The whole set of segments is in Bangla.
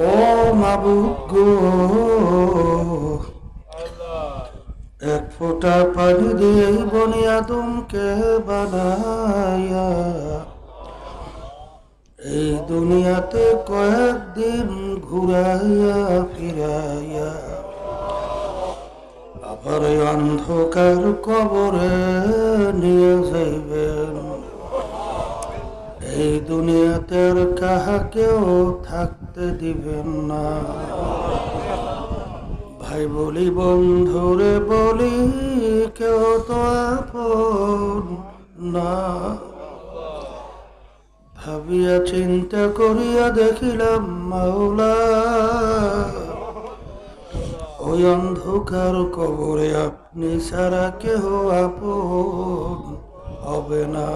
ও মাবুদ গো, এক ফোঁটা পানি দিয়ে বনি আদমকে বানায়া এই দুনিয়াতে কয়েকদিন ঘুরাইয়া ফিরাইয়া আবার এই অন্ধকার কবরে নিয়ে যাইবেন। এই দুনিয়াতে আর কাহাকেও থাকতে দিবেন না। ভাই বলি বন্ধুরে বলি, কেউ তো আপন না। ভাবিয়া চিন্তা করিয়া দেখিলাম মাওলা, ওই অন্ধকার কবরে আপনি ছাড়া কেহ আপন হবে না।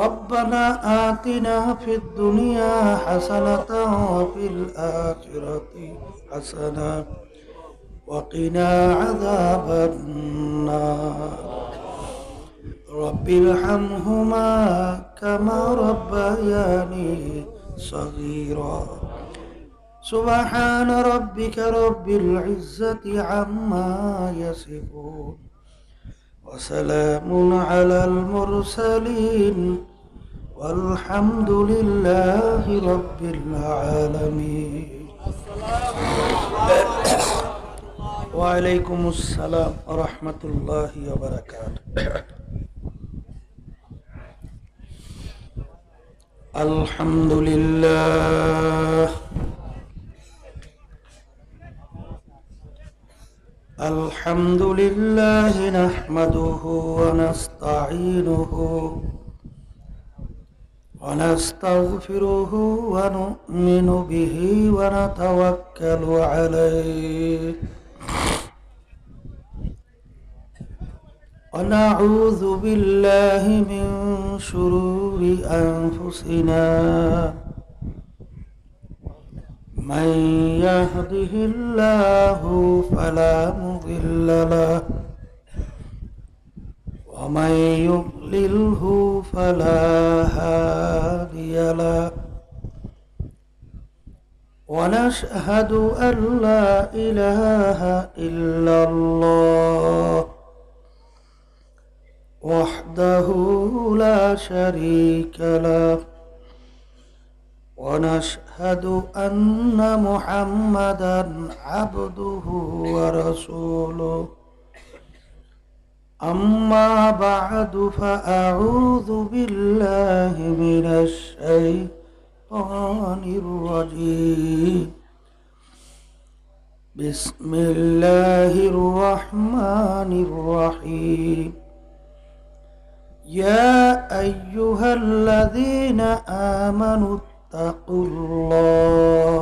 ربنا آتنا في الدنيا حسنة وفي الآخرة حسنة وقنا عذاب النار رب ارحمهما كما ربياني صغيرا سبحان ربك رب العزة عما يصفون وسلام على المرسلين والحمد لله رب العالمين. وعليكم السلام ورحمة الله وبركاته. الحمد لله الحمد لله نحمده ونستعينه ونستغفره ونؤمن به ونتوكل عليه ونعوذ بالله من شرور أنفسنا من يهده الله فلا مضل له ومن يضلله فلا هادي له ونشهد أن لا إله إلا الله وحده لا شريك له ونشهد أن محمدا عبده ورسوله أما بعد فأعوذ بالله من الشيطان الرجيم بسم الله الرحمن الرحيم يا أيها الذين آمنوا اتقوا الله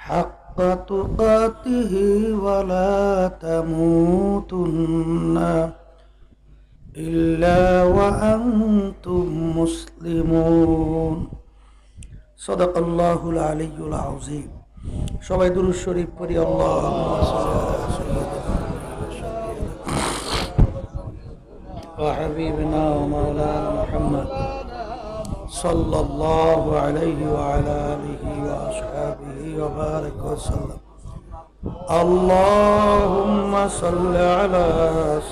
حق تقاته ولا تموتن إلا وأنتم مسلمون صدق الله العلي العظيم. সবাই দুরূদ শরীফ পড়ি। আল্লাহুম্মা সাল্লি আলা সাইয়্যিদিনা ওয়া হাবিবিনা ওয়া মাওলানা মুহাম্মদ সাল্লাল্লাহু আলাইহি ওয়া আলা আলিহি ওয়া আসহাবিহি ওয়া বারাক ওয়া সাল্লাম। আল্লাহুম্মা সাল্লি আলা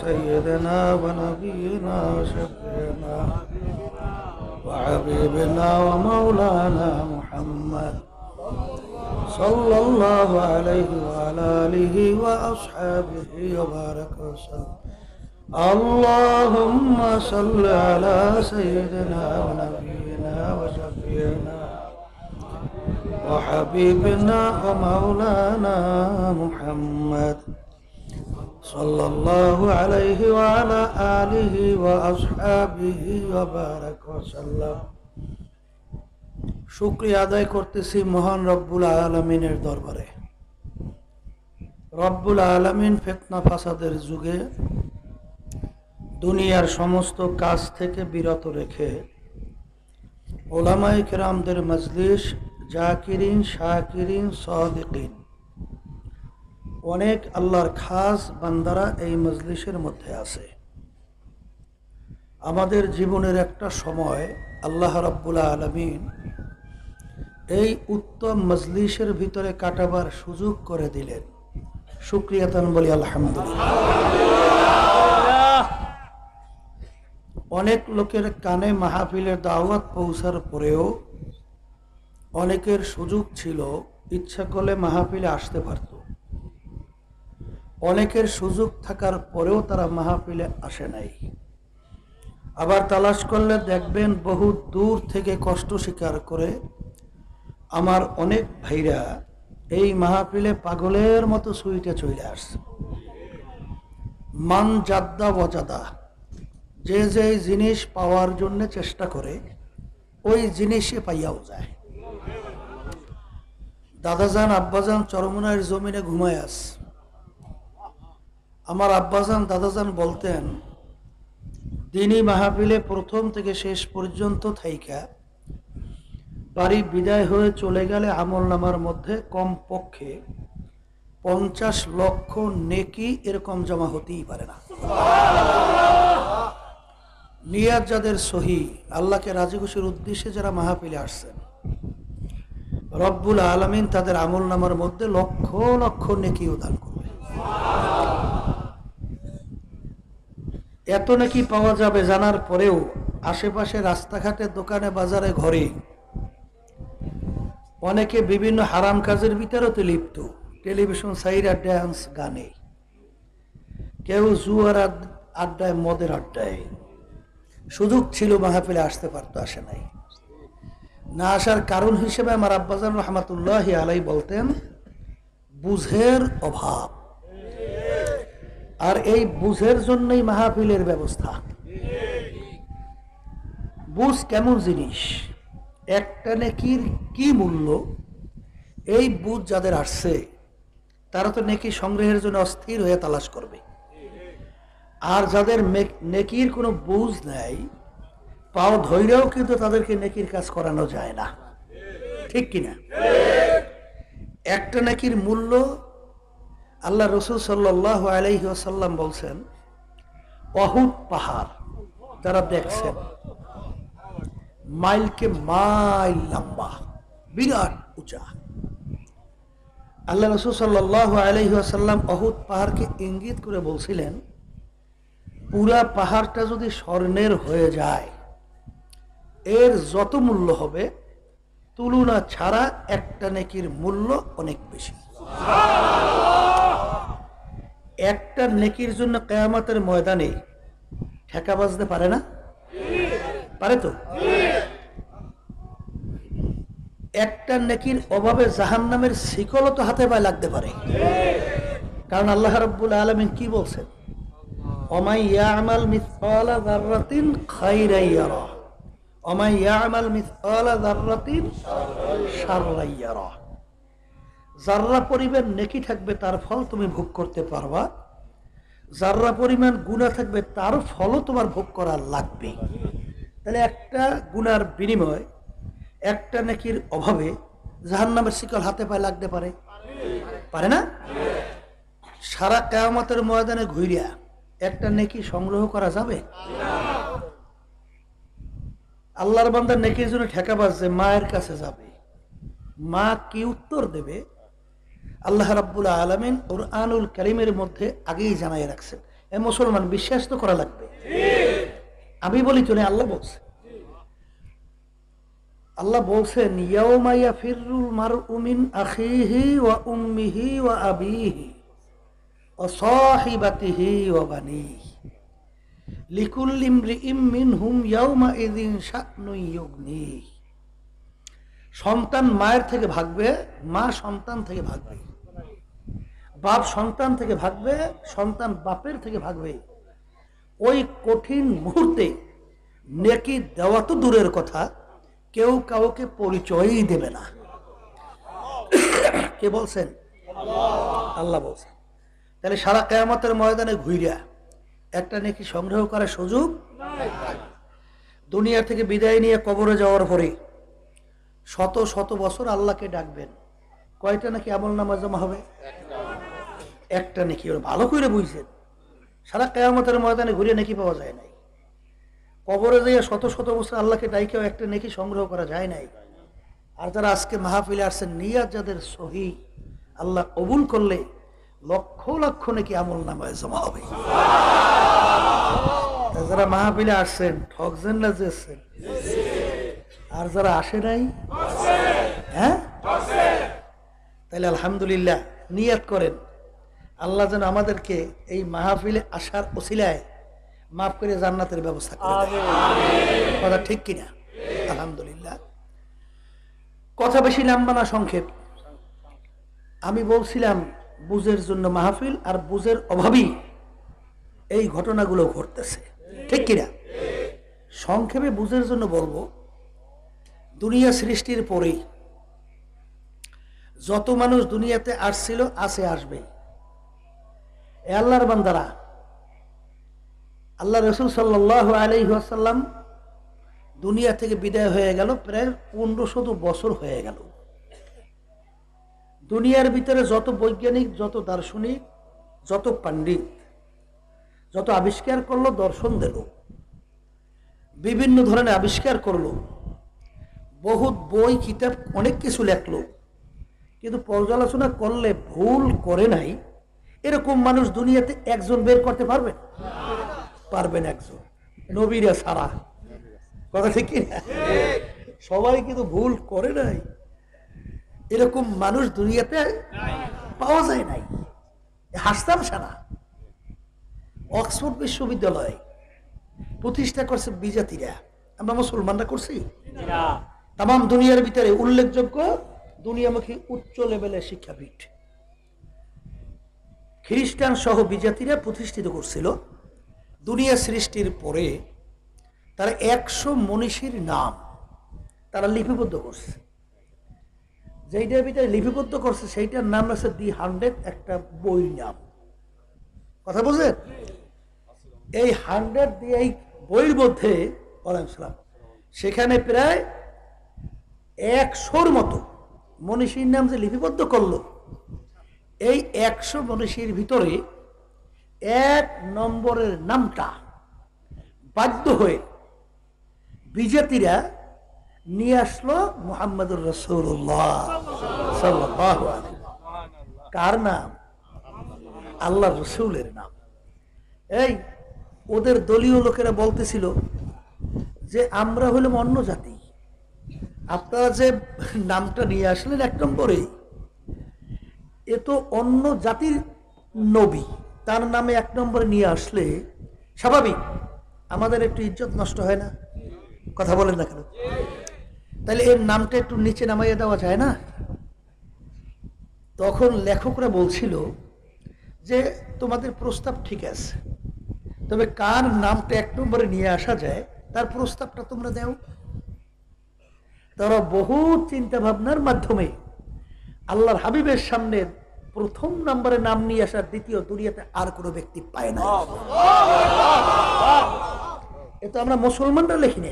সাইয়্যিদিনা ওয়া নাবিয়িনা ওয়া শাফিঈনা ওয়া হাবিবিনা ওয়া মাওলানা মুহাম্মদ সাল্লাল্লাহু আলাইহি ওয়া আলা আলিহি ওয়া আসহাবিহি ওয়া বারাক ওয়া সাল্লাম। اللهم صل على سيدنا ونبينا وشفيعنا وحبيبنا ومولانا محمد صلى الله عليه وعلى آله وأصحابه وبارك وسلم. শুকরিয়া আদায় করতেছি মহান রব্বুল আলামিনের দরবারে। রব্বুল আলামিন ফিতনা ফাসাদের যুগে দুনিয়ার সমস্ত কাজ থেকে বিরত রেখে ওলামায়ে কেরামদের মজলিস, জাকিরিন, শাকিরিন, সাদিকিন, অনেক আল্লাহর খাস বান্দারা এই মজলিসের মধ্যে আছে। আমাদের জীবনের একটা সময় আল্লাহ রাব্বুল আলামিন এই উত্তম মজলিসের ভিতরে কাটাবার সুযোগ করে দিলেন, শুকরিয়াতান বলি আলহামদুলিল্লাহ। অনেক লোকের কানে মাহফিলের দাওয়াত পৌঁছার পরেও অনেকের সুযোগ ছিল, ইচ্ছা করলে মাহফিলে আসতে পারত। অনেকের সুযোগ থাকার পরেও তারা মাহফিলে আসে নাই। আবার তালাশ করলে দেখবেন বহু দূর থেকে কষ্ট স্বীকার করে আমার অনেক ভাইরা এই মাহফিলে পাগলের মতো সুইটে চলে আসছে। মান জাদ্দা ওয়াজাদা, যে যে জিনিস পাওয়ার জন্য চেষ্টা করে ওই জিনিসে পাইয়াও যায়। দাদাজান আব্বাজান চরমুনার জমিনে ঘুমায় আস। আমার আব্বাজান দাদাজান বলতেন, দিনী মাহফিলে প্রথম থেকে শেষ পর্যন্ত থাইকা বাড়ি বিদায় হয়ে চলে গেলে আমলনামার মধ্যে কমপক্ষে 50 লক্ষ নেকি এরকম জমা হতেই পারে না। নিয়াত যাদের সহি, আল্লাহকে রাজি খুশির উদ্দেশ্যে যারা মাহফিলে আসছেন, রব্বুল আলামিন তাদের আমলনামার মধ্যে লক্ষ লক্ষ নেকি দান করবে। এত নাকি পাওয়া যাবে জানার পরেও আশেপাশে রাস্তাঘাটে দোকানে বাজারে ঘরে অনেকে বিভিন্ন হারাম কাজের ভিতরেও লিপ্ত। টেলিভিশন সাইরা ড্যান্স গানে, কেউ জুয়ার আড্ডায়, মদের আড্ডায়। সুযোগ ছিল মাহফিলে আসতে পারতো, আসে নাই। না আসার কারণ হিসেবে আমার আব্বাজান রহমাতুল্লাহি আলাই বলতেন, বুঝের অভাব। আর এই বুঝের জন্যই মাহফিলের ব্যবস্থা। বুঝ কেমন জিনিস, একটা নেকির কি মূল্য, এই বুঝ যাদের আসছে তারা তো নেকি সংগ্রহের জন্য অস্থির হয়ে তালাশ করবে। আর যাদের নেকির কোনো বুঝ নাই, পাও ধৈর্যও কিন্তু তাদেরকে নেকির কাজ করানো যায় না, ঠিক কিনা? একটা নেকির মূল্য আল্লাহ রসুল সাল্লাল্লাহু আলাইহি ওয়াসাল্লাম বলছেন, অহুদ পাহাড় যারা দেখছেন, মাইলকে মাইল লম্বা, বিরাট উঁচা। আল্লাহ রসুল সাল্লাল্লাহু আলাইহি ওয়াসাল্লাম অহুদ পাহাড়কে ইঙ্গিত করে বলছিলেন, পুরা পাহাড়টা যদি স্বর্ণের হয়ে যায়, এর যত মূল্য হবে তুলনা ছাড়া একটা নেকির মূল্য অনেক বেশি। একটা নেকির জন্য কিয়ামতের ময়দানে ঠেকা বাজতে পারে না? পারে তো? একটা নেকির অভাবে জাহান্নামের শিকলও তো হাতে পায়ে লাগতে পারে। কারণ আল্লাহ রাব্বুল আলামিন কি বলছেন, ওমাই ইয়ামাল মিসকালা যাররাতিন খাইরান ইয়ারা ওমাই ইয়ামাল মিসকালা যাররাতিন শাররান ইয়ারা। যাররা পরিমাণ নেকি থাকবে তার ফল তুমি ভোগ করতে পারবা, যাররা পরিমাণ গুনাহ থাকবে তার ফলও তোমার ভোগ করা লাগবে। তাহলে একটা গুনার বিনিময়, একটা নেকির অভাবে জাহান্নামের শিকল হাতে পায়ে লাগতে পারে? পারে না? সারা কিয়ামতের ময়দানে ঘুরিয়া একটা নেকি সংগ্রহ করা যাবে? আল্লাহর বান্দা নেকির জন্য ঠেকা বাজছে, মায়ের কাছে যাবে। মা কি উত্তর দেবে? আল্লাহ রাব্বুল আলামিন কুরআনুল কারীমের মধ্যে আগেই জানাই রাখছেন। এ মুসলমান, বিশ্বাস তো করা লাগবে। আমি বলি তো না, আল্লাহ বলছে। আল্লাহ বলছেন, ইয়াউমা ইয়াফিরুল মারউ মিন আখিহি ওয়া উম্মিহি ওয়া আবিহি ওয়া সাহিবাতিহি ওয়া বানিহি লিকুল্লি ইমরিইম মিনহুম ইয়াউমা ইযিন শা'নুন ইউগনিহি। সন্তান মায়ের থেকে ভাগবে, মা সন্তান থেকে ভাগবে, বাপ সন্তান থেকে ভাগবে, সন্তান বাপের থেকে ভাগবে। ওই কঠিন মুহূর্তে নেকি দেওয়া তো দূরের কথা, কেউ কাউকে পরিচয়ই দেবে না। কে বলছেন? আল্লাহ বলছেন। তাহলে সারা কিয়ামতের ময়দানে ঘুরিয়া একটা নেকি সংগ্রহ করার সুযোগ। দুনিয়া থেকে বিদায় নিয়ে কবরে যাওয়ার পরে শত শত বছর আল্লাহকে ডাকবেন, কয়টা নাকি আমলনামা জমা হবে? একটা নেকি। ওরা ভালো করে বুঝছেন, সারা কিয়ামতের ময়দানে ঘুরে নেকি পাওয়া যায় নাই। কবরে যাইয়া শত শত বছর আল্লাহকে ডাইকেও একটা নেকি সংগ্রহ করা যায় নাই। আর যারা আজকে মাহফিলে আসছেন, নিয়াত যাদের সহি, আল্লাহ কবুল করলে লক্ষ লক্ষ নাকি আমল নামায় জমা হবে। যারা মাহফিলে আসছেন ঠকছেন না যেছেন, আর যারা আসে নাই, হ্যাঁ, তাহলে আলহামদুলিল্লাহ নিয়াত করেন আল্লাহ যেন আমাদেরকে এই মাহফিলে আসার ওসিলায় মাফ করে জান্নাতের ব্যবস্থা করে দেয়। কথা ঠিক কিনা? আলহামদুলিল্লাহ। কথা বেশি লম্বা না, সংক্ষেপ। আমি বলছিলাম বুঝের জন্য মাহফিল, আর বুঝের অভাবই এই ঘটনাগুলো ঘটতেছে, ঠিক কিনা? সংক্ষেপে বুঝের জন্য বলবো, দুনিয়া সৃষ্টির পরেই যত মানুষ দুনিয়াতে আসছিল, আছে, আসবে, আল্লাহর বান্দারা, আল্লাহ রসুল সাল্লাল্লাহু আলাইহি ওয়াসাল্লাম দুনিয়া থেকে বিদায় হয়ে গেল, প্রায় 1500 বছর হয়ে গেল। দুনিয়ার ভিতরে যত বৈজ্ঞানিক, যত দার্শনিক, যত পণ্ডিত, যত আবিষ্কার করলো, দর্শন দিল, বিভিন্ন ধরনের আবিষ্কার করলো, বহুত বই কিতাব অনেক কিছু লেখলো, কিন্তু পর্যালোচনা করলে ভুল করে নাই এরকম মানুষ দুনিয়াতে একজন বের করতে পারবেন? পারবেন একজন, নবীরা ছাড়া। কথা ঠিক কিনা? সবাই কিন্তু ভুল করে নাই, এরকম মানুষ দুনিয়াতে পাওয়া যায় নাই। হাসতাম সারা। অক্সফোর্ড বিশ্ববিদ্যালয় প্রতিষ্ঠা করছে বিজাতিরা, আমরা মুসলমানরা করছি। তাম দুনিয়ার ভিতরে উল্লেখযোগ্য দুনিয়ামুখী উচ্চ লেভেলের শিক্ষাপীঠ খ্রিস্টান সহ বিজাতিরা প্রতিষ্ঠিত করছিল। দুনিয়া সৃষ্টির পরে তারা 100 মনীষীর নাম তারা লিপিবদ্ধ করছে। যেইটার ভিতরে লিপিবদ্ধ করছে সেইটার নাম আছে দি 100, একটা বই নাম। কথা বুঝলেন? এই 100 দিয়ে এই বইয়ের মধ্যে সেখানে প্রায় 100-র মতো মনীষীর নাম যে লিপিবদ্ধ করলো, এই 100 মনীষীর ভিতরে 1 নম্বরের নামটা বাধ্য হয়ে বিজাতিরা নিয়ে আসলো মুহাম্মদুর রাসূলুল্লাহ সাল্লাল্লাহু আলাইহি ওয়াসাল্লাম। কার নাম? আল্লাহর রাসূলের নাম। এই ওদের দলীয় লোকেরা বলতেছিল যে আমরা হলাম অন্য জাতি, আপনারা যে নামটা নিয়ে আসলেন 1 নম্বরে, এ তো অন্য জাতির নবী, তার নামে 1 নম্বরে নিয়ে আসলে স্বাভাবিক আমাদের একটু ইজ্জত নষ্ট হয় না? কথা বলেন না কেন? তাহলে এর নামটা একটু নিচে নামাইয়ে দেওয়া যায় না? তখন লেখকরা বলছিল যে তোমাদের প্রস্তাব ঠিক আছে, তবে কার নামটা 1 নম্বরে নিয়ে আসা যায় তার প্রস্তাবটা তোমরা দাও। তারা বহু চিন্তা ভাবনার মাধ্যমে আল্লাহর হাবিবের সামনে 1ম নম্বরে নাম নিয়ে আসার দ্বিতীয় দুনিয়াতে আর কোনো ব্যক্তি পায় না। এ তো আমরা মুসলমানরা লিখি না,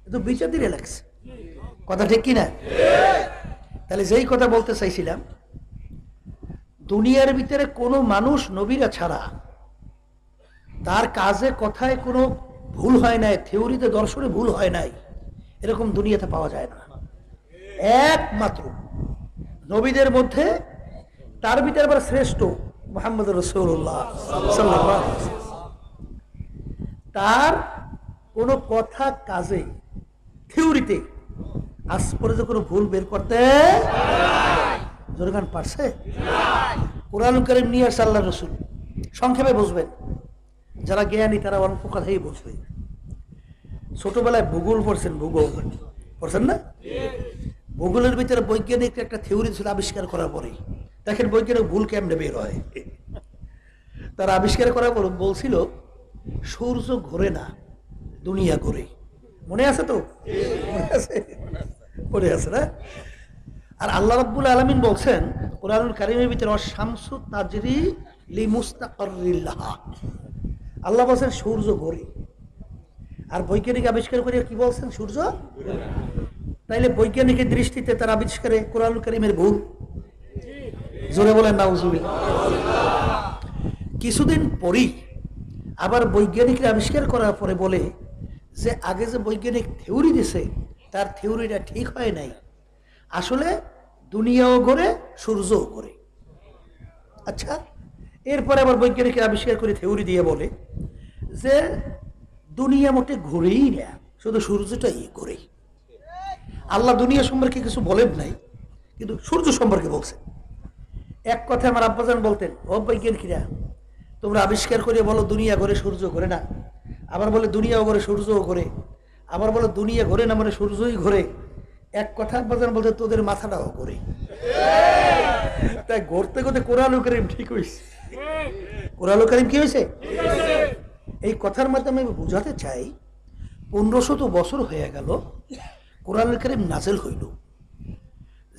এ তো বিজাতিরা লেখছে। কথা ঠিক কিনা? তাহলে যেই কথা বলতে চাইছিলাম, দুনিয়ার ভিতরে কোনো মানুষ নবীরা ছাড়া তার কাজে কথায় কোনো ভুল হয় নাই, থিওরিতে দর্শনে ভুল হয় নাই, এরকম দুনিয়াতে পাওয়া যায় না। একমাত্র নবীদের মধ্যে তার ভিতরে আবার শ্রেষ্ঠ মুহাম্মদুর রাসূলুল্লাহ সাল্লাল্লাহু আলাইহি ওয়াসাল্লাম, তার কোনো কথা কাজে থিওরিতে আজ পর্যন্ত কোনো ভুল বের করতে জোরগান পারছে? কুরআনুল কারীম নিয়ে আসছে আল্লাহর রাসূল। সংক্ষেপে বুঝবেন, যারা জ্ঞানী তারা অল্প কথাই বুঝবে। ছোটবেলায় ভূগোল পড়ছেন, ভূগোল পড়ছেন না? ভূগোলের ভিতরে বৈজ্ঞানিক একটা থিওরি ছিল আবিষ্কার করার পরে, দেখেন বৈজ্ঞানিক ভুল কেমনে বের হয়। তারা আবিষ্কার করার পর বলছিল সূর্য ঘোরে না, দুনিয়া ঘোরে। মনে আছে তো? পড়ে আছে না? আর আল্লাহ রাব্বুল আলামিন বলছেন কুরআনুল কারীমের ভিতরে শামসু তাজরি লিমুস্তাকাররিল লাহা, আল্লাহ বলছেন সূর্য ঘোরে। আর বৈজ্ঞানিক আবিষ্কার করে কি বলছেন? সূর্য। তাইলে বৈজ্ঞানিকের দৃষ্টিতে তার আবিষ্কারে কুরআনুল কারীমের ভুল। জোরে বলেন নাউজুবিল্লাহ। কিছুদিন পরেই আবার বৈজ্ঞানিকরা আবিষ্কার করার পরে বলে যে আগে যে বৈজ্ঞানিক থিওরি দিছে তার থিওরিটা ঠিক হয় নাই, আসলে দুনিয়াও ঘোরে, সূর্যও ঘোরে। আচ্ছা, এরপরে আবার বৈজ্ঞানিক আবিষ্কার করে থিওরি দিয়ে বলে যে দুনিয়া মোটে ঘুরেই না, শুধু সূর্যটাই ঘুরে। আল্লাহ দুনিয়া সম্পর্কে কিছু বলেন নাই, কিন্তু সূর্য সম্পর্কে বলছেন। এক কথা আমার আব্বাজান বলতেন, ও বৈজ্ঞানিকরা তোমরা আবিষ্কার করে বলো দুনিয়া ঘোরে সূর্য ঘোরে না, আবার বলে দুনিয়াও ঘোরে সূর্যও ঘোরে, আবার বলো দুনিয়া ঘোরে না মানে সূর্যই ঘোরে। এক কথা আব্বাজান বলতে তোদের মাথাটাও ঘোরে। তাই ঘুরতে ঘুরতে কোরআনুল কারীম ঠিক হয়েছে। কোরআনুল কারীম কি হয়েছে? এই কথার মাধ্যমে আমি বুঝাতে চাই 1500 বছর হয়ে গেল কোরআনুল কারীম নাযিল হইল।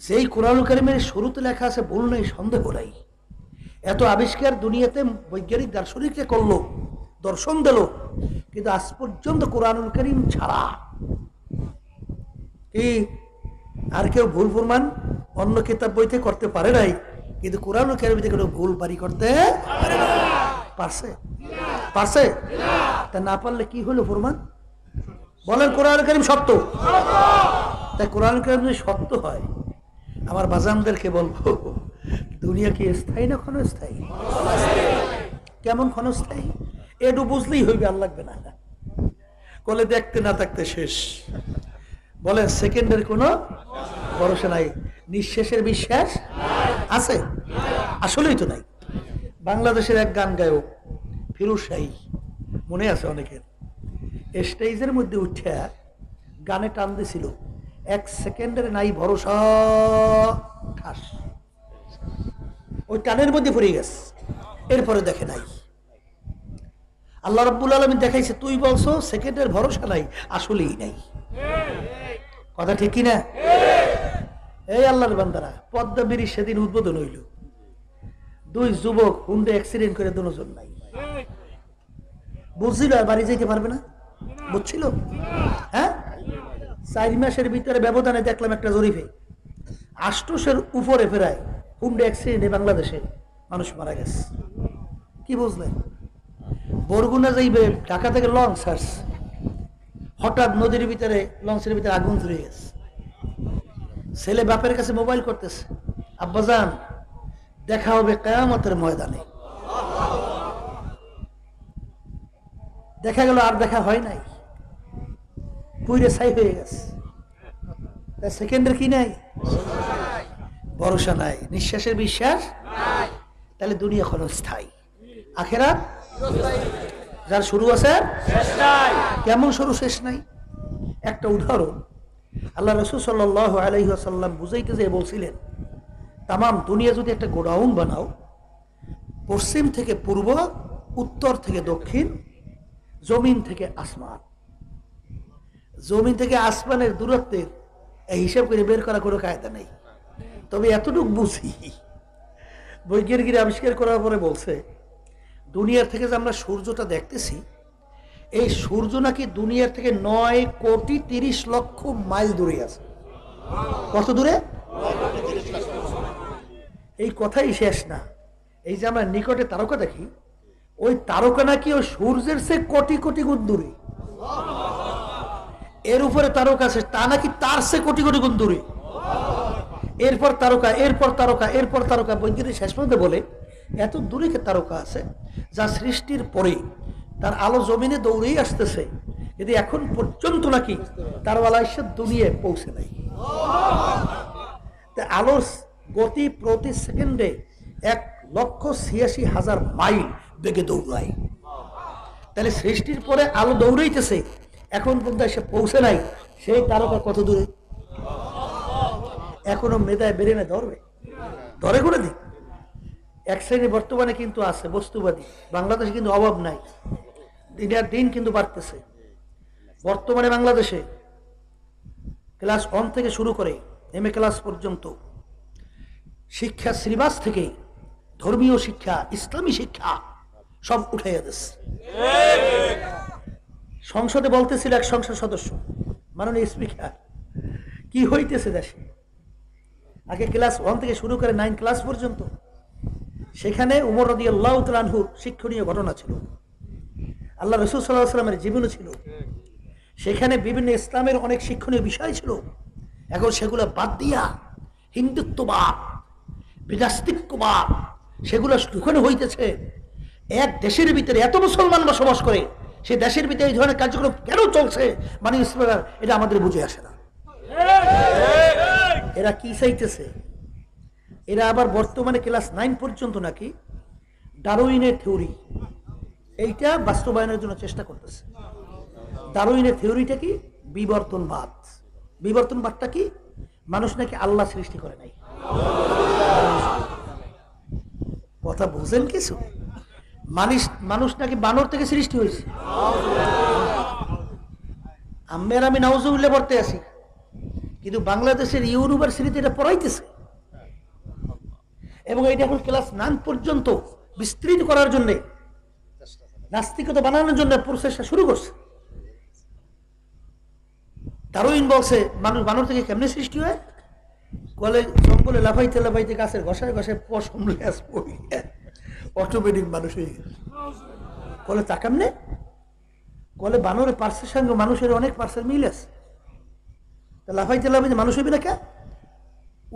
যেই কোরআনুল কারীমের শুরুতে লেখা আছে ভুল নেই, সন্দেহ নাই। এত আবিষ্কার দুনিয়াতে বৈজ্ঞানিক দার্শনিকরা করলো, দর্শন দিল, কিন্তু আজ পর্যন্ত কোরআনুল কারীম ছাড়া কি আর কেউ ভুল প্রমাণ অন্য কিতাব বইতে করতে পারে নাই, কিন্তু কোরআনুল কারীম থেকে কেউ ভুল বাড়ি করতে পারে না। পারছে? পারছে? তা না পারলে কি হলো প্রমাণ? বলেন কোরআনুল কারীম সত্য। তাই কোরআনুল কারীম যদি সত্য হয়, আমার বাজানদেরকে বলবো দুনিয়া কি স্থায়ী না ক্ষণস্থায়ী? কেমন ক্ষণস্থায়ী? এটু বুঝলেই হইবে, আর লাগবে না। কলে দেখতে না থাকতে শেষ। বলে সেকেন্ডের কোনো ভরসা নাই, নিঃশেষের বিশ্বাস আছে? আসলেই তো নাই। বাংলাদেশের এক গান গায়ক ফিরোজ শাহী, মনে আছে অনেকের, স্টেজের মধ্যে উঠে গানে টান দিছিল, 1 সেকেন্ডের নাই ভরসা, ঠাস ওই টানের মধ্যে পড়ে গেছে। এরপরে দেখে নাই। আল্লাহ রাব্বুল আলামিন দেখাইছে, তুই বলছো সেকেন্ডের ভরসা নাই, আসলেই নাই। কথা ঠিক কি না? এই আল্লাহর বান্দারা, পদ্মা ব্রিজ সেদিন উদ্বোধন হইল, 2 যুবক হুন্ডে অ্যাক্সিডেন্ট করে দুজন নাই। বুঝছিল আর বাড়ি যেতে পারবে না? বুঝছিল? হ্যাঁ, 4 মাসের ভিতরে ব্যবধানে দেখলাম একটা জরিপে 800-এর উপরে ফেরায় হুন্ডে অ্যাক্সিডেন্টে বাংলাদেশে মানুষ মারা গেছে। কি বুঝলেন? বরগুনা যাইবে ঢাকা থেকে লঞ্চ আসছে, হঠাৎ নদীর ভিতরে, লঞ্চের ভিতরে আগুন ধরে গেছে। ছেলে বাপের কাছে মোবাইল করতেছে, আব্বাজান দেখা হবে কিয়ামতের ময়দানে। দেখা গেল আর দেখা হয় নাই, পুইরে ছাই হয়ে গেছে। সেকেন্ডের কি নাই? ভরসা নাই, নিঃশ্বাসের বিশ্বাস নাই। তাহলে দুনিয়া ক্ষণস্থায়ী, আখিরাত যার শুরু আছে শেষ নাই। কেমন শুরু শেষ নাই? একটা উদাহরণ আল্লাহ রাসূল সাল্লাল্লাহু আলাইহি ওয়াসাল্লাম বুঝাইতে যেয়ে বলছিলেন, তামাম দুনিয়া যদি একটা গোডাউন বানাও, পশ্চিম থেকে পূর্ব, উত্তর থেকে দক্ষিণ, জমিন থেকে আসমান, জমিন থেকে আসমানের দূরত্বের এই হিসাব করে বের করা কোনো কায়দা নেই। তবে এতটুকু বুঝি, বৈজ্ঞানিকরা আবিষ্কার করার পরে বলছে, দুনিয়ার থেকে যে আমরা সূর্যটা দেখতেছি, এই সূর্য নাকি দুনিয়ার থেকে 9,30,00,000 মাইল দূরে আছে। কত দূরে? এই কথাই শেষ না। এই যে আমরা নিকটে তারকা দেখি, ওই তারকা নাকি ওই সূর্যের চেয়ে কোটি কোটি গুণ দূরে। এর উপরে তারকা আছে, তা নাকি তার চেয়ে কোটি কোটি গুণ দূরে। এরপর তারকা, এরপর তারকা, এরপর তারকা। বৈজ্ঞানিক শেষ পর্যন্ত বলে এত দূরে তারকা আছে যা সৃষ্টির পরে তার আলো জমিনে দৌড়েই আসতেছে, যদি এখন পর্যন্ত নাকি তার বেলা এসে দুনিয়ায় পৌঁছে নাই। আলোর গতি প্রতি সেকেন্ডে 1,86,000 মাইল বেগে দৌড়ায়। তাহলে সৃষ্টির পরে আলো দৌড়াইতেছে, এখন পর্যন্ত এসে পৌঁছে নাই। সেই তারকা কত দূরে? এখনো মেধায় বেরেনে ধরবে, ধরে করে দিক। এক শ্রেণী বর্তমানে কিন্তু আছে বস্তুবাদী, বাংলাদেশে কিন্তু অভাব নাই, দিনের দিন কিন্তু বাড়তেছে। বর্তমানে বাংলাদেশে ক্লাস 1 থেকে শুরু করে MA ক্লাস পর্যন্ত শিক্ষা সিলেবাস থেকে ধর্মীয় শিক্ষা, ইসলামী শিক্ষা সব উঠাইয়া দিচ্ছে। সংসদে বলতেছিল এক সংসদ সদস্য, মাননীয় স্পিকার, কি হইতেছে দেশে? আগে ক্লাস 1 থেকে শুরু করে 9 ক্লাস পর্যন্ত সেখানে উমর রাদিয়াল্লাহু তাআলা আনহুর শিক্ষণীয় ঘটনা ছিল, আল্লাহ রাসূল সাল্লাল্লাহু আলাইহি ওয়াসাল্লামের জীবনী ছিল, সেখানে বিভিন্ন ইসলামের অনেক শিক্ষণীয় বিষয় ছিল। এখন সেগুলো বাদ দিয়া হিন্দুত্ববাদ, বিনাস্তিকবাদ সেগুলো ওখানে হইতেছে। এক দেশের ভিতরে এত মুসলমান বসবাস করে, সে দেশের ভিতরে এই ধরনের কার্যক্রম কেন চলছে মানে এটা আমাদের বুঝে আসে না। এরা কি চাইতেছে? এরা আবার বর্তমানে ক্লাস 9 পর্যন্ত নাকি ডারউইনের থিওরি এইটা বাস্তবায়নের জন্য চেষ্টা করতেছে। ডারউইনের থিওরিটা কি? বিবর্তনবাদ। বিবর্তনবাদটা কি? মানুষ নাকি আল্লাহ সৃষ্টি করে নাই। কথা বুঝেন কিছু? মানুষ নাকি বানর থেকে সৃষ্টি হয়েছে। আমি নাউজুবিল্লাহ পড়তে আছি, কিন্তু বাংলাদেশের ইউনিভার্সিটিতে এটা পড়াইতেছে এবং এটা এখন ক্লাস 9 পর্যন্ত বিস্তৃত করার জন্য, নাস্তিকতা বানানোর জন্য প্রচেষ্টা শুরু করছে। ডারউইন বলছে মানুষ বানর থেকে কেমনে সৃষ্টি হয়? কলে জঙ্গলে লাফাইতে লাফাইতে গাছের ঘষায় ঘষায় পশম লেজ পড়িয়ে অটোমেটিক মানুষ হয়ে গেছে। কলে তা কেমনে? কলে বানরের পার্সের সঙ্গে মানুষের অনেক পার্সের মিল আছে, লাফাইতে লাফাইতে মানুষ হইবে না কে?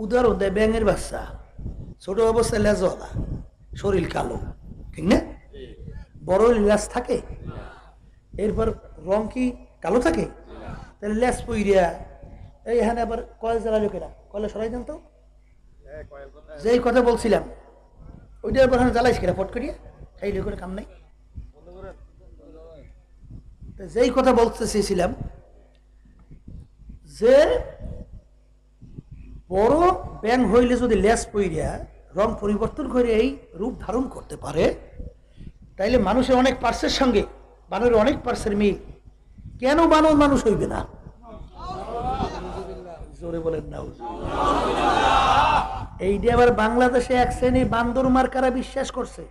উদাহরণ দেয় ব্যাঙের বাচ্চা, ছোট অবস্থায় লেজওয়ালা, শরীর কালো, ঠিক না? বড় লেজ থাকে, এরপর রং কি কালো থাকে? তাহলে লেজ পইরিয়া এইখানে আবার কয়েল জ্বালা লোকেরা কলে সরাই দেন তো, যেই কথা বলছিলাম ওইটার পর জ্বালাইস কিনা ফট করিয়া, সেই লোকের কাম নাই। যেই কথা বলতে চেয়েছিলাম যে বড় ব্যাং হইলে যদি লেজ পইরিয়া রং পরিবর্তন করে এই রূপ ধারণ করতে পারে, তাইলে মানুষের অনেক পার্সের সঙ্গে বানরের অনেক পার্সের মিল, কেন বানর মানুষ হইবে না? জোরে বলেন না। এইটা আবার বাংলাদেশে এক শ্রেণীর বান্দর মার্কারা বিশ্বাস করছে,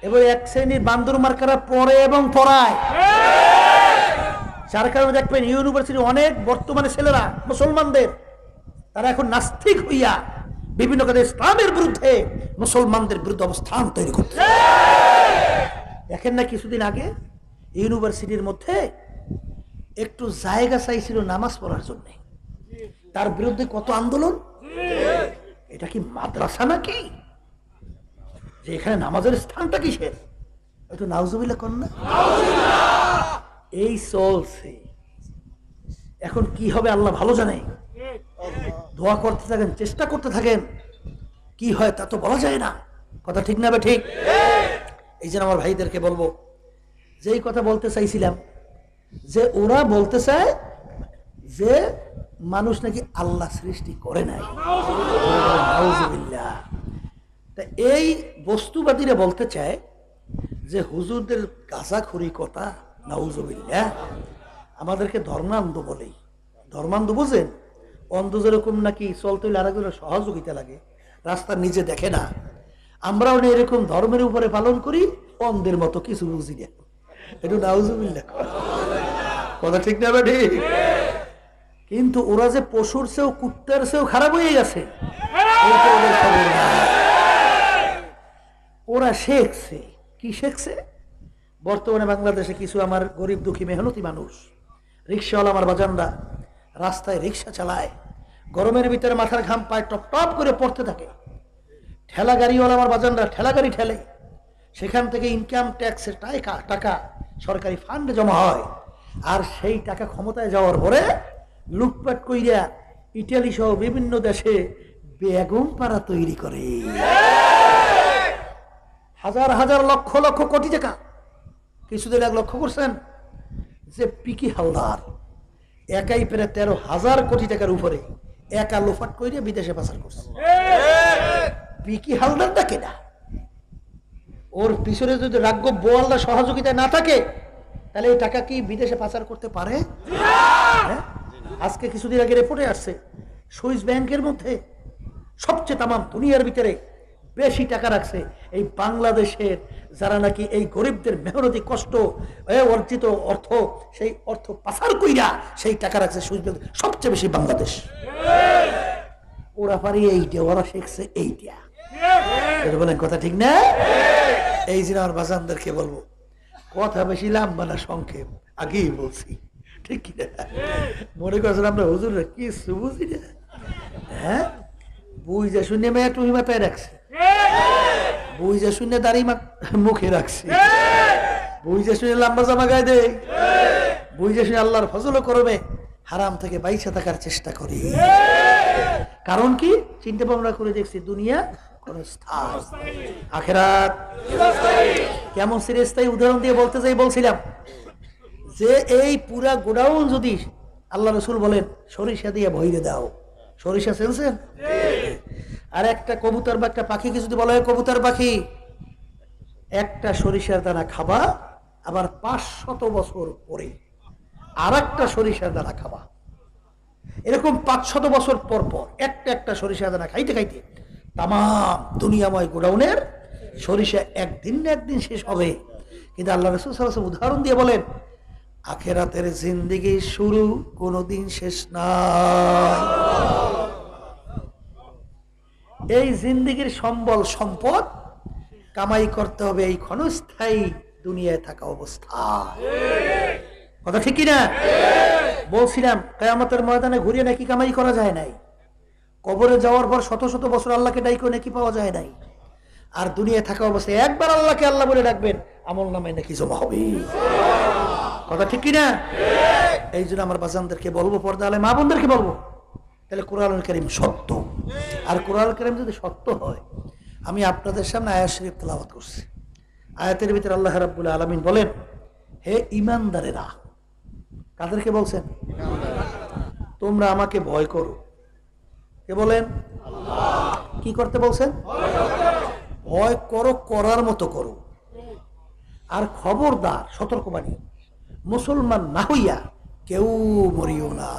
এবার এক শ্রেণীর বান্দর মার্কারা পড়ে এবং পড়ায়। যার কারণে দেখবেন ইউনিভার্সিটি অনেক বর্তমানে ছেলেরা মুসলমানদের, তারা এখন নাস্তিক হইয়া বিভিন্ন কাজে ইসলামের বিরুদ্ধে মুসলমানদের বিরুদ্ধে অবস্থান তৈরি করছে। দেখেন না কিছুদিন আগে ইউনিভার্সিটির মধ্যে একটু জায়গা চাইছিল নামাজ পড়ার জন্য, তার বিরুদ্ধে কত আন্দোলন। এটা কি মাদ্রাসা নাকি যে এখানে নামাজের স্থানটা কিসের? একটু নাউজুবিল্লাহ কর না। এই চলছে। এখন কি হবে আল্লাহ ভালো জানে। দোয়া করতে থাকেন, চেষ্টা করতে থাকেন, কি হয় তা তো বলা যায় না। কথা ঠিক না? ঠিক। এই জন্য আমার ভাইদেরকে বলবো, যেই কথা বলতে চাইছিলাম যে ওরা বলতে চায় যে মানুষ নাকি আল্লাহ সৃষ্টি করে নাই। তা এই বস্তুবাদীরা বলতে চায় যে হুজুরদের গাঁজাখুরি কথা, নাউজুবিল্লাহ, আমাদেরকে ধর্মান্ধ বলেই। ধর্মান্ধ বুঝেন? অন্ধ যেরকম নাকি চলতে হইলে আরেকজনের সহযোগিতা লাগে, রাস্তা নিজে দেখে না, আমরাও এরকম ধর্মের উপরে পালন করি, অন্ধের মতো কিছু বুঝি না। একটু নাউজুবিল্লাহ। কথা ঠিক না? ঠিক। কিন্তু ওরা যে পশুর চেয়েও কুত্তার চেয়েও খারাপ হয়ে গেছে, ওরা শেখছে। কি শেখছে? বর্তমানে বাংলাদেশে কিছু আমার গরিব দুঃখী মেহনতি মানুষ, রিক্সাওয়ালা আমার বাজানরা রাস্তায় রিক্সা চালায়, গরমের ভিতরে মাথার ঘাম পায় টপ টপ করে পড়তে থাকে। ঠেলা গাড়িওয়ালা আমার বাজানরা ঠেলা গাড়ি ঠেলে, সেখান থেকে ইনকাম ট্যাক্সের টাকা সরকারি ফান্ডে জমা হয়, আর সেই টাকা ক্ষমতায় যাওয়ার পরে লুটপাট কইরা ইটালি সহ বিভিন্ন দেশে বেগম পাড়া তৈরি করে। হাজার হাজার লক্ষ লক্ষ কোটি টাকা। কিছুদিন আগে লক্ষ্য করছেন যে পিকি হালদার একাই প্রায় 13,000 কোটি টাকার উপরে একা লোফাট করে বিদেশে পাচার করছে। পিকি হালদারটা কেনা? ওর পিছনে যদি রাগ্য বোয়ালদা সহযোগিতায় না থাকে তাহলে এই টাকা কি বিদেশে পাচার করতে পারে? আজকে কিছুদিন আগে রিপোর্টে আসছে সুইস ব্যাংকের মধ্যে সবচেয়ে তামাম দুনিয়ার ভিতরে বেশি টাকা রাখছে এই বাংলাদেশের, যারা নাকি এই গরিবদের মেহনতি কষ্ট অর্জিত অর্থ, সেই অর্থ পাচার কইরা সেই টাকা রাখছে সুইস ব্যাংক, সবচেয়ে বেশি বাংলাদেশ। ওরা পারি এইটা, ওরা শিখছে এইটা। বলেন কথা ঠিক না? এই যে আমার বাজানদেরকে বলবো, কথা বেশি লম্বা না সংক্ষেপ, আগেই বলছি, ঠিক কিনা? মনে করছেন আমরা হুজুর কি বুঝি না? হ্যাঁ, বুঝে শুনে মেয়ে টুহি মাথায় রাখছে, বুঝে শুনে দাড়ি মুখে রাখছে, বুঝে শুনে লম্বা জামা গায়ে দেয়, বুঝে শুনে আল্লাহর ফজল করবে, হারাম থেকে বাইচে থাকার চেষ্টা করি। কারণ কি? চিন্তা ভাবনা করে দেখছি দুনিয়া কোন স্থান, আখিরাত কেমন চিরস্থায়ী। উদাহরণ দিয়ে বলতে চাই, বলছিলাম যে এই পুরা গোডাউন যদি আল্লাহ রসুল বলেন সরিষা দিয়ে ভইরে দাও, সরিষা চেনছেন? আর একটা কবুতর বা একটা পাখিকে যদি বলা হয় কবুতর পাখি একটা সরিষার দানা খাবা, আবার 500 বছর পরে আর একটা সরিষার দানা খাবা, এরকম 500 বছর পর পর একটা একটা সরিষার দানা খাইতে খাইতে তাম দুনিয়াময় গোডাউনের সরিষা একদিন না একদিন শেষ হবে। কিন্তু আল্লাহ রাসূল সাল্লাল্লাহু আলাইহি ওয়াসাল্লাম উদাহরণ দিয়ে বলেন আখিরাতের জিন্দেগি শুরু কোনোদিন শেষ নাই। এই জিন্দেগির সম্বল সম্পদ কামাই করতে হবে এই ক্ষণস্থায়ী দুনিয়ায় থাকা অবস্থা। কথা ঠিক কিনা? বলছিলাম কিয়ামতের ময়দানে ঘুরিয়ে নাকি কামাই করা যায় নাই, কবরে যাওয়ার পর শত শত বছর আল্লাহকে ডাইকো নাকি পাওয়া যায় নাই, আর দুনিয়ায় থাকা অবস্থায় একবার আল্লাহকে আল্লাহ বলে ডাকবেন, আমল নামায় নাকি জমা হবে। কথা ঠিক কিনা? এই জন্য আমার বাজানদেরকে বলবো, পর্দা আলে মা বোনদেরকে বলবো, তাহলে কোরআনুল কারীম সত্য। আর কোরআনুল কারীম যদি সত্য হয়, আমি আপনাদের সামনে আয়াত শরীফ তেলাওয়াত করছি। আয়াতের ভিতরে আল্লাহ রাব্বুল আলামিন বলেন, হে ঈমানদারেরা, কাদেরকে বলছেন? তোমরা আমাকে ভয় করো। কে বলেন? আল্লাহ। কি করতে বলছেন? ভয় করো, করার মতো করো। আর খবরদার, সতর্কবাণী, মুসলমান না হইয়া কেউ মরিও না।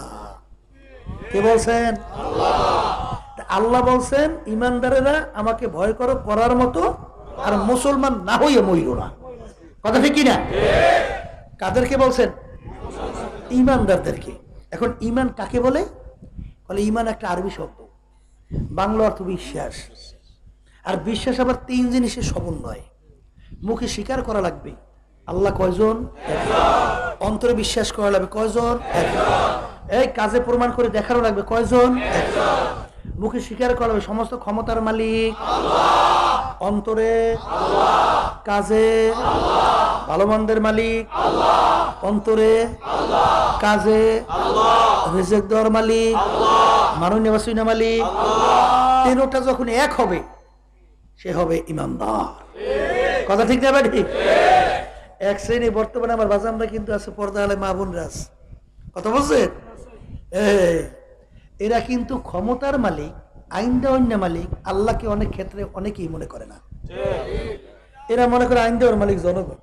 কে বলছেন? আল্লাহ। আল্লাহ বলছেন ঈমানদারেরা আমাকে ভয় করো, করার মতো, আর মুসলমান না হইয়া মরিও না। কথা ঠিক কিনা? কাদেরকে বলছেন? ঈমানদারদেরকে। এখন ঈমান কাকে বলে? বলে ঈমান একটা আরবি শব্দ, বাংলা অর্থ বিশ্বাস। আর বিশ্বাস আবার 3 জিনিসের সমন্বয়। মুখে স্বীকার করা লাগবে আল্লাহ কয়জন, অন্তরে বিশ্বাস করা লাগবে কয়জন, এই কাজে প্রমাণ করে দেখানো লাগবে কয়জন, মুখে স্বীকার করা লাগবে সমস্ত ক্ষমতার মালিক আল্লাহ, অন্তরে আল্লাহ, কাজে আল্লাহ, ভালো মন্দের মালিক আল্লাহ, অন্তরে আল্লাহ, কাজে আল্লাহ, রিজিক দেওয়ার মালিক আল্লাহ, মারুনিয়া বাসুনিয়া মালিক আল্লাহ। তিনটা যখন এক হবে সে হবে ঈমানদার। কথা ঠিক না ঠিক? এক শ্রেণী বর্তমানে আমার বাজানরা কিন্তু আছে, পর্দা আলে মা বোনরা আছে, কথা বলছেন? এরা কিন্তু ক্ষমতার মালিক, আইন দেওয়ার মালিক আল্লাহকে অনেক ক্ষেত্রে অনেকেই মনে করে না। এরা মনে করে আইন দেওয়ার মালিক জনগণ।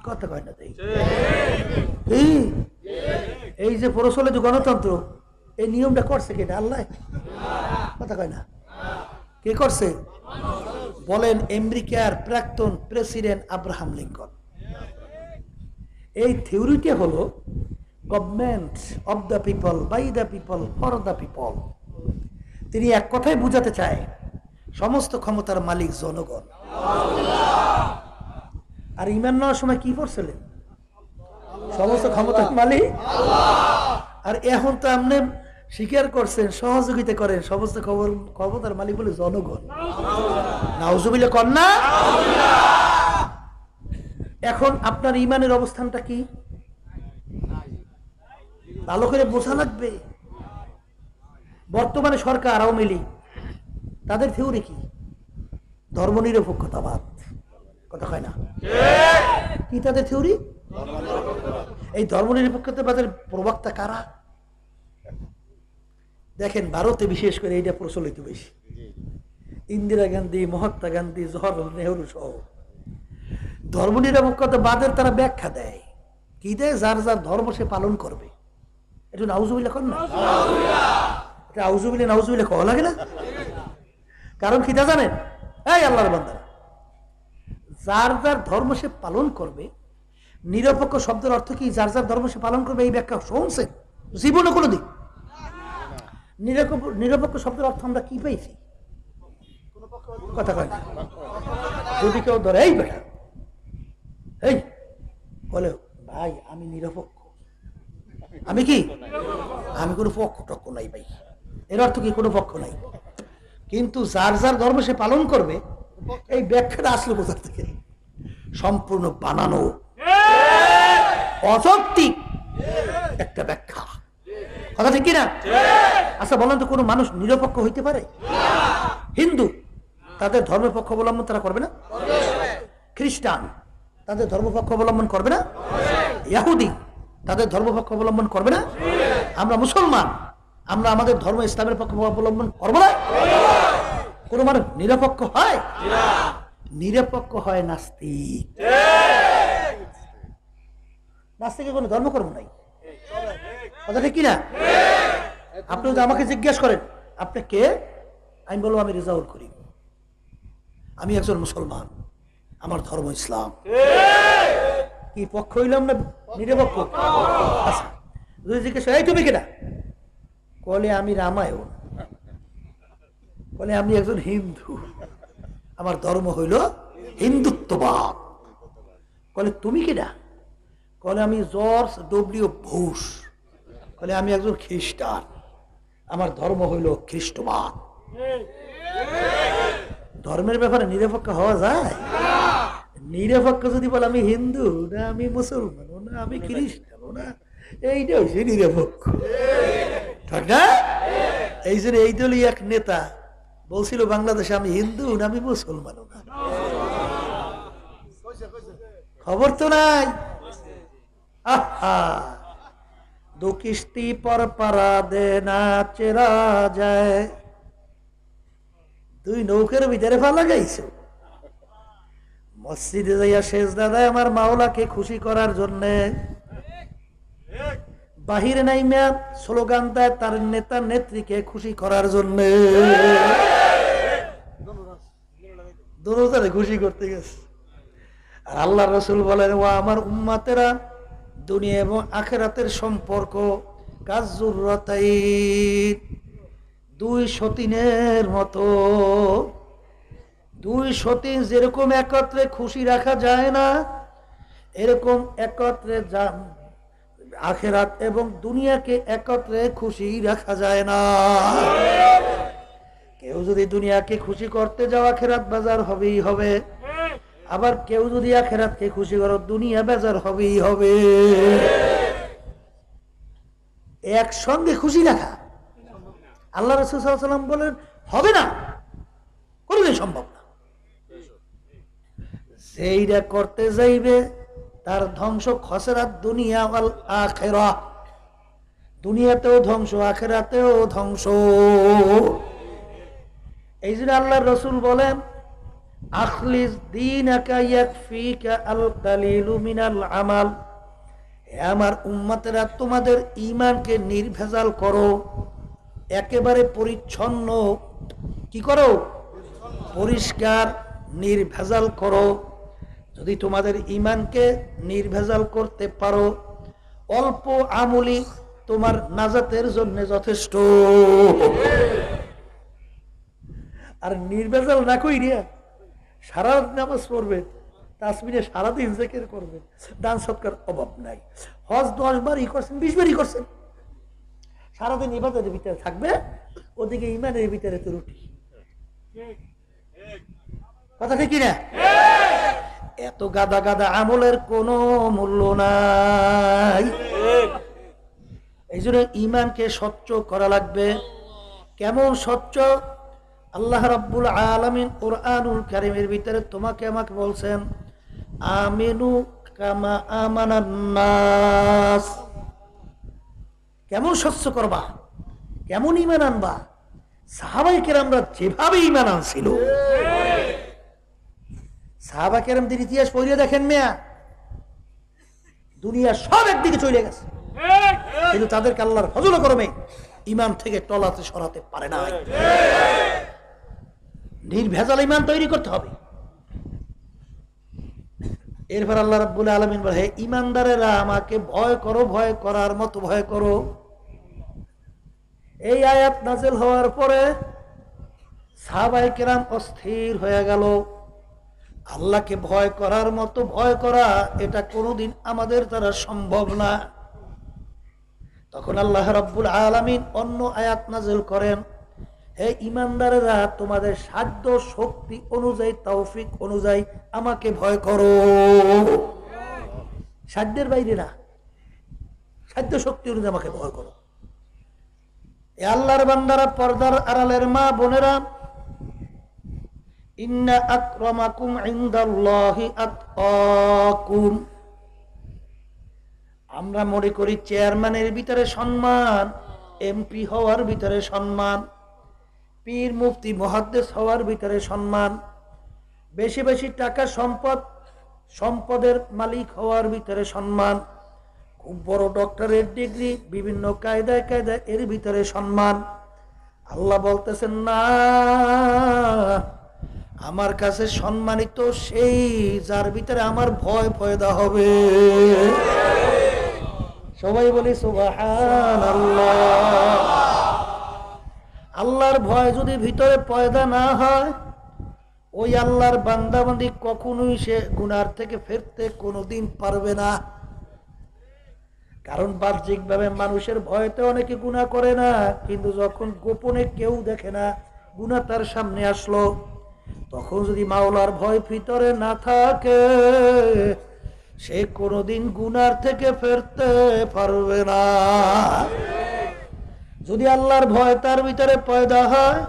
কথা কয় না তাই? এই যে প্রচলিত গণতন্ত্র, এই নিয়মটা করছে কেটা? আল্লাহ। কথা কয় না? কে করছে? বলেন আমেরিকার প্রাক্তন প্রেসিডেন্ট আব্রাহাম লিঙ্কন। এই থিওরিটা হলো government of the people, by the people, for the people. তিনি এক কথাই বুঝাতে চায় সমস্ত ক্ষমতার মালিক জনগণ। আর ঈমান নেওয়ার সময় কি করছিলেন? সমস্ত ক্ষমতার মালিক আল্লাহ। আর এখন তো আপনি স্বীকার করছেন, সহযোগিতা করেন সমস্ত ক্ষমতার মালিক বলে জনগণ। নাউজুবিল্লাহ কর না? এখন আপনার ঈমানের অবস্থানটা কি ভালো করে বোঝা লাগবে। বর্তমানে সরকার আওয়ামী লীগ, তাদের থিওরি কি? ধর্মনিরপেক্ষতাবাদ। কথা হয় না? কি তাদের থিওরি? এই ধর্মনিরপেক্ষতাবাদের প্রবক্তা কারা? দেখেন ভারতে বিশেষ করে এইটা প্রচলিত বেশি। ইন্দিরা গান্ধী, মহাত্মা গান্ধী, জওহরলাল নেহরু সহ ধর্মনিরপেক্ষতাবাদের তারা ব্যাখ্যা দেয়। কি দেয়? যার যার ধর্ম সে পালন করবে। একটু নাউজুবিল্লাহ কর না? এটা আউজুবিল্লাহ নাউজুবিল্লাহ কওয়া লাগে না? কারণ কি তা জানেন? এই আল্লাহর বান্দারা, যার যার ধর্ম সে পালন করবে, নিরপেক্ষ শব্দের অর্থ কি? যার যার ধর্ম সে পালন করবে। এই ব্যাখ্যা শুনছে জীবনে কোনোদিন? নিরপেক্ষ শব্দের অর্থ আমরা কি পেয়েছি? কথা কয় না? যদি কেউ ধরে এই বেটা, এই বলে ভাই আমি নিরপেক্ষ। আমি কি? আমি কোনো পক্ষ টক্ষ নাই ভাই। এর অর্থ কি? কোনো পক্ষ নাই। কিন্তু যার যার ধর্ম সে পালন করবে, এই ব্যাখ্যাটা আসলো কোথা থেকে? সম্পূর্ণ বানানো অযৌক্তিক একটা ব্যাখ্যা। কথা ঠিক কিনা? আচ্ছা বলেন তো, কোনো মানুষ নিরপেক্ষ হইতে পারে? হিন্দু তাদের ধর্মপক্ষ অবলম্বন তারা করবে না? খ্রিস্টান তাদের ধর্মপক্ষ অবলম্বন করবে না? ইহুদি তাদের ধর্মপক্ষ অবলম্বন করবে না? আমরা মুসলমান, আমরা আমাদের ধর্ম ইসলামের পক্ষ অবলম্বন করবো না? কোন মানুষ নিরপেক্ষ হয়? নিরপেক্ষ হয় নাস্তিক। নাস্তিকের কোনো ধর্মকর্ম নাই। কথা ঠিক কিনা? আপনি যদি আমাকে জিজ্ঞাসা করেন আপনি কে, আমি বলবো আমি রেজাউল করিম, আমি একজন মুসলমান, আমার ধর্ম ইসলাম। কি পক্ষ হইলাম না নিরপেক্ষ? আচ্ছা যদি জিজ্ঞেস এই তুমি কেনা, বলে আমি রামায়ণ, বলে আমি একজন হিন্দু, আমার ধর্ম হইল হিন্দুত্ববাদ। বলে তুমি কেনা, বলে আমি জর্জ ডব্লিউ বুশ, বলে আমি একজন খ্রিস্টান, আমার ধর্ম হইল খ্রিস্টবাদ। ধর্মের ব্যাপারে নিরপেক্ষ হওয়া যায়? নিরপেক্ষ যদি বলে আমি হিন্দু না, আমি মুসলমান না, আমি খ্রিস্টান না, এইটা হচ্ছে নিরপেক্ষ, ঠিক না? এই জন্য এই দলই এক নেতা বলছিল বাংলাদেশে আমি হিন্দু না, আমি মুসলমান না, খবর তো নাই। আহা দু কিস্তি পর পারা দে না চেরা যায়, দুই নৌকের ভিতরে ফালা গাইছো। মসজিদে যাইয়া সেজদা দেয় আমার মাওলাকে খুশি করার জন্য, বাহিরে নাইমা স্লোগান দেয় তার নেতা নেত্রীকে খুশি করার জন্য। দুজনে খুশি করতে গেছে। আর আল্লাহ রাসূল বলেন, ও আমার উম্মতেরা, দুনিয়া এবং আখিরাতের সম্পর্ক কাজুররাতাইন, দুই সতীনের মতো। দুই সতীন যেরকম একত্রে খুশি রাখা যায় না, এরকম একত্রে আখিরাত এবং দুনিয়াকে একত্রে খুশি রাখা যায় না। কেউ যদি দুনিয়াকে খুশি করতে যাও আখিরাত বাজার হবেই হবে, আবার কেউ যদি আখিরাতকে খুশি করো দুনিয়া বেজার হবেই হবে। একসঙ্গে খুশি রাখা আল্লাহ রাসূল সাল্লাল্লাহু আলাইহি ওয়াসাল্লাম বলেন হবে না, কোনদিন সম্ভব না। সেইটা করতে যাইবে তার ধ্বংস, খসরাত দুনিয়া ওয়াল আখিরাহ, দুনিয়াতেও ধ্বংস আখিরাতেও ধ্বংস। এই জন্য আল্লাহর রাসূল বলেন, আখলিস দীনাকা ইয়াকফিকা আল কালিলু মিনাল আমাল, হে আমার উম্মতেরা তোমাদের ঈমানকে নির্ভেজাল করো, একেবারে পরিচ্ছন্ন কি করো, পরিষ্কার নির্ভেজাল করো। যদি তোমাদের ঈমানকে নির্ভেজাল করতে পারো, অল্প আমলি তোমার নাজাতের জন্য যথেষ্ট। আর নির্ভেজাল না কইরা সারা নামাজ পড়বেন, তাসবিহে সারাদিন জিকির করবেন, দান সৎকার অভাব নাই, হজ 10 বারই করছেন 20 বারই করছেন, সারাদিন ইবাদতের ভিতরে থাকবে, ওদিকে ইমানের ভিতরে তো রুটি। কথা ঠিক না? এত গাদা গাদা আমলের কোনো মূল্য নাই। এই জন্য ইমানকে স্বচ্ছ করা লাগবে। কেমন স্বচ্ছ? আল্লাহ রাব্বুল আলামিন কুরআনুল কারীমের ভিতরে তোমাকে আমাকে বলছেন, আমিনু কামা আমানান নাস। কেমন স্বচ্ছ করবা, কেমন ঈমান আনবা? সাহাবায়ে কেরামরা যেভাবে ঈমান আনছিল, সাহাবা কেরামদের ইতিহাস পড়ে দেখেন মিয়া, দুনিয়া সব একদিকে চলে গেছে, কিন্তু তাদেরকে আল্লাহর ফজল ও করমে ঈমান থেকে টলাতে সরাতে পারে না। নির্ভেজাল ঈমান তৈরি করতে হবে। এরপর আল্লাহ রাব্বুল আলামিন বলে, হে ঈমানদারেরা আমাকে ভয় করো, ভয় করার মতো ভয় করো। এই আয়াত নাযিল হওয়ার পরে সাহাবায়ে কেরাম অস্থির হয়ে গেল। আল্লাহকে ভয় করার মতো ভয় করা এটা কোনোদিন আমাদের দ্বারা সম্ভব না। তখন আল্লাহ রাব্বুল আলামিন অন্য আয়াত নাযিল করেন, হে ঈমানদারেরা, তোমাদের সাধ্য শক্তি অনুযায়ী, তৌফিক অনুযায়ী আমাকে ভয় করো। সাধ্যের বাইরে না, সাধ্য শক্তি অনুযায়ী আমাকে ভয় করো। এ আল্লাহর বান্দারা, পর্দার আড়ালের মা বোনেরা, ইন্না আকরামাকুম ইনদাল্লাহি আতকাকুম। আমরা মনে করি চেয়ারম্যানের ভিতরে সম্মান, এমপি হওয়ার ভিতরে সম্মান, পীর মুফতি মুহাদ্দিস হওয়ার ভিতরে সম্মান, বেশি বেশি টাকা সম্পদের মালিক হওয়ার ভিতরে সম্মান, খুব বড় ডক্টরের ডিগ্রি, বিভিন্ন কায়দায় কায়দায় এর ভিতরে সম্মান। আল্লাহ বলতেছেন, না, আমার কাছে সম্মানিত সেই যার ভিতরে আমার ভয় পয়দা হবে। সবাই বলি সুবহানাল্লাহ। আল্লাহর ভয় যদি ভিতরে পয়দা না হয়, ওই আল্লাহর বান্দাবান্দি কখনোই সে গুনার থেকে ফিরতে কোনোদিন পারবে না। কারণ বাহ্যিকভাবে মানুষের ভয়তে অনেকে গুনাহ করে না, কিন্তু যখন গোপনে কেউ দেখে না গুনাহ তার সামনে আসলো, তখন যদি মাওলার ভয় ভিতরে না থাকে, সে কোনোদিন গুনার থেকে ফিরতে পারবে না। যদি আল্লাহর ভয় তার ভিতরে পয়দা হয়,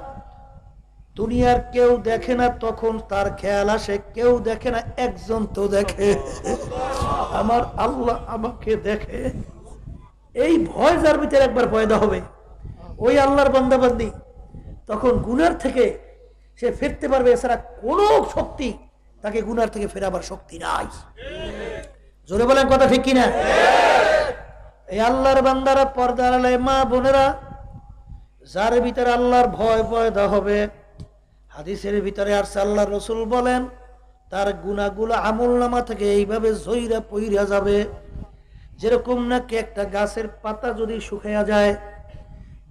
দুনিয়ার কেউ দেখে না, তখন তার খেয়াল আসে কেউ দেখে না, একজন তো দেখে, আমার আল্লাহ আমাকে দেখে। এই ভয় যার ভিতরে একবার পয়দা হবে, ওই আল্লাহর বান্দাবান্দি তখন গুনার থেকে সে ফিরতে পারবে। এছাড়া কোনো শক্তি তাকে গুনার থেকে ফেরাবার শক্তি নাই। জোরে বলেন কথা ঠিক কিনা? এই আল্লাহর বান্দারা, পর্দার আড়ালে মা বোনেরা, যার ভিতরে আল্লাহর ভয় পয়দা হবে, হাদিসের ভিতরে আসছে আল্লাহর রাসূল বলেন, তার গুনাহগুলো আমলনামা থেকে এইভাবে ঝইরা পইরা যাবে, যেরকম নাকি একটা গাছের পাতা যদি শুকিয়ে যায়,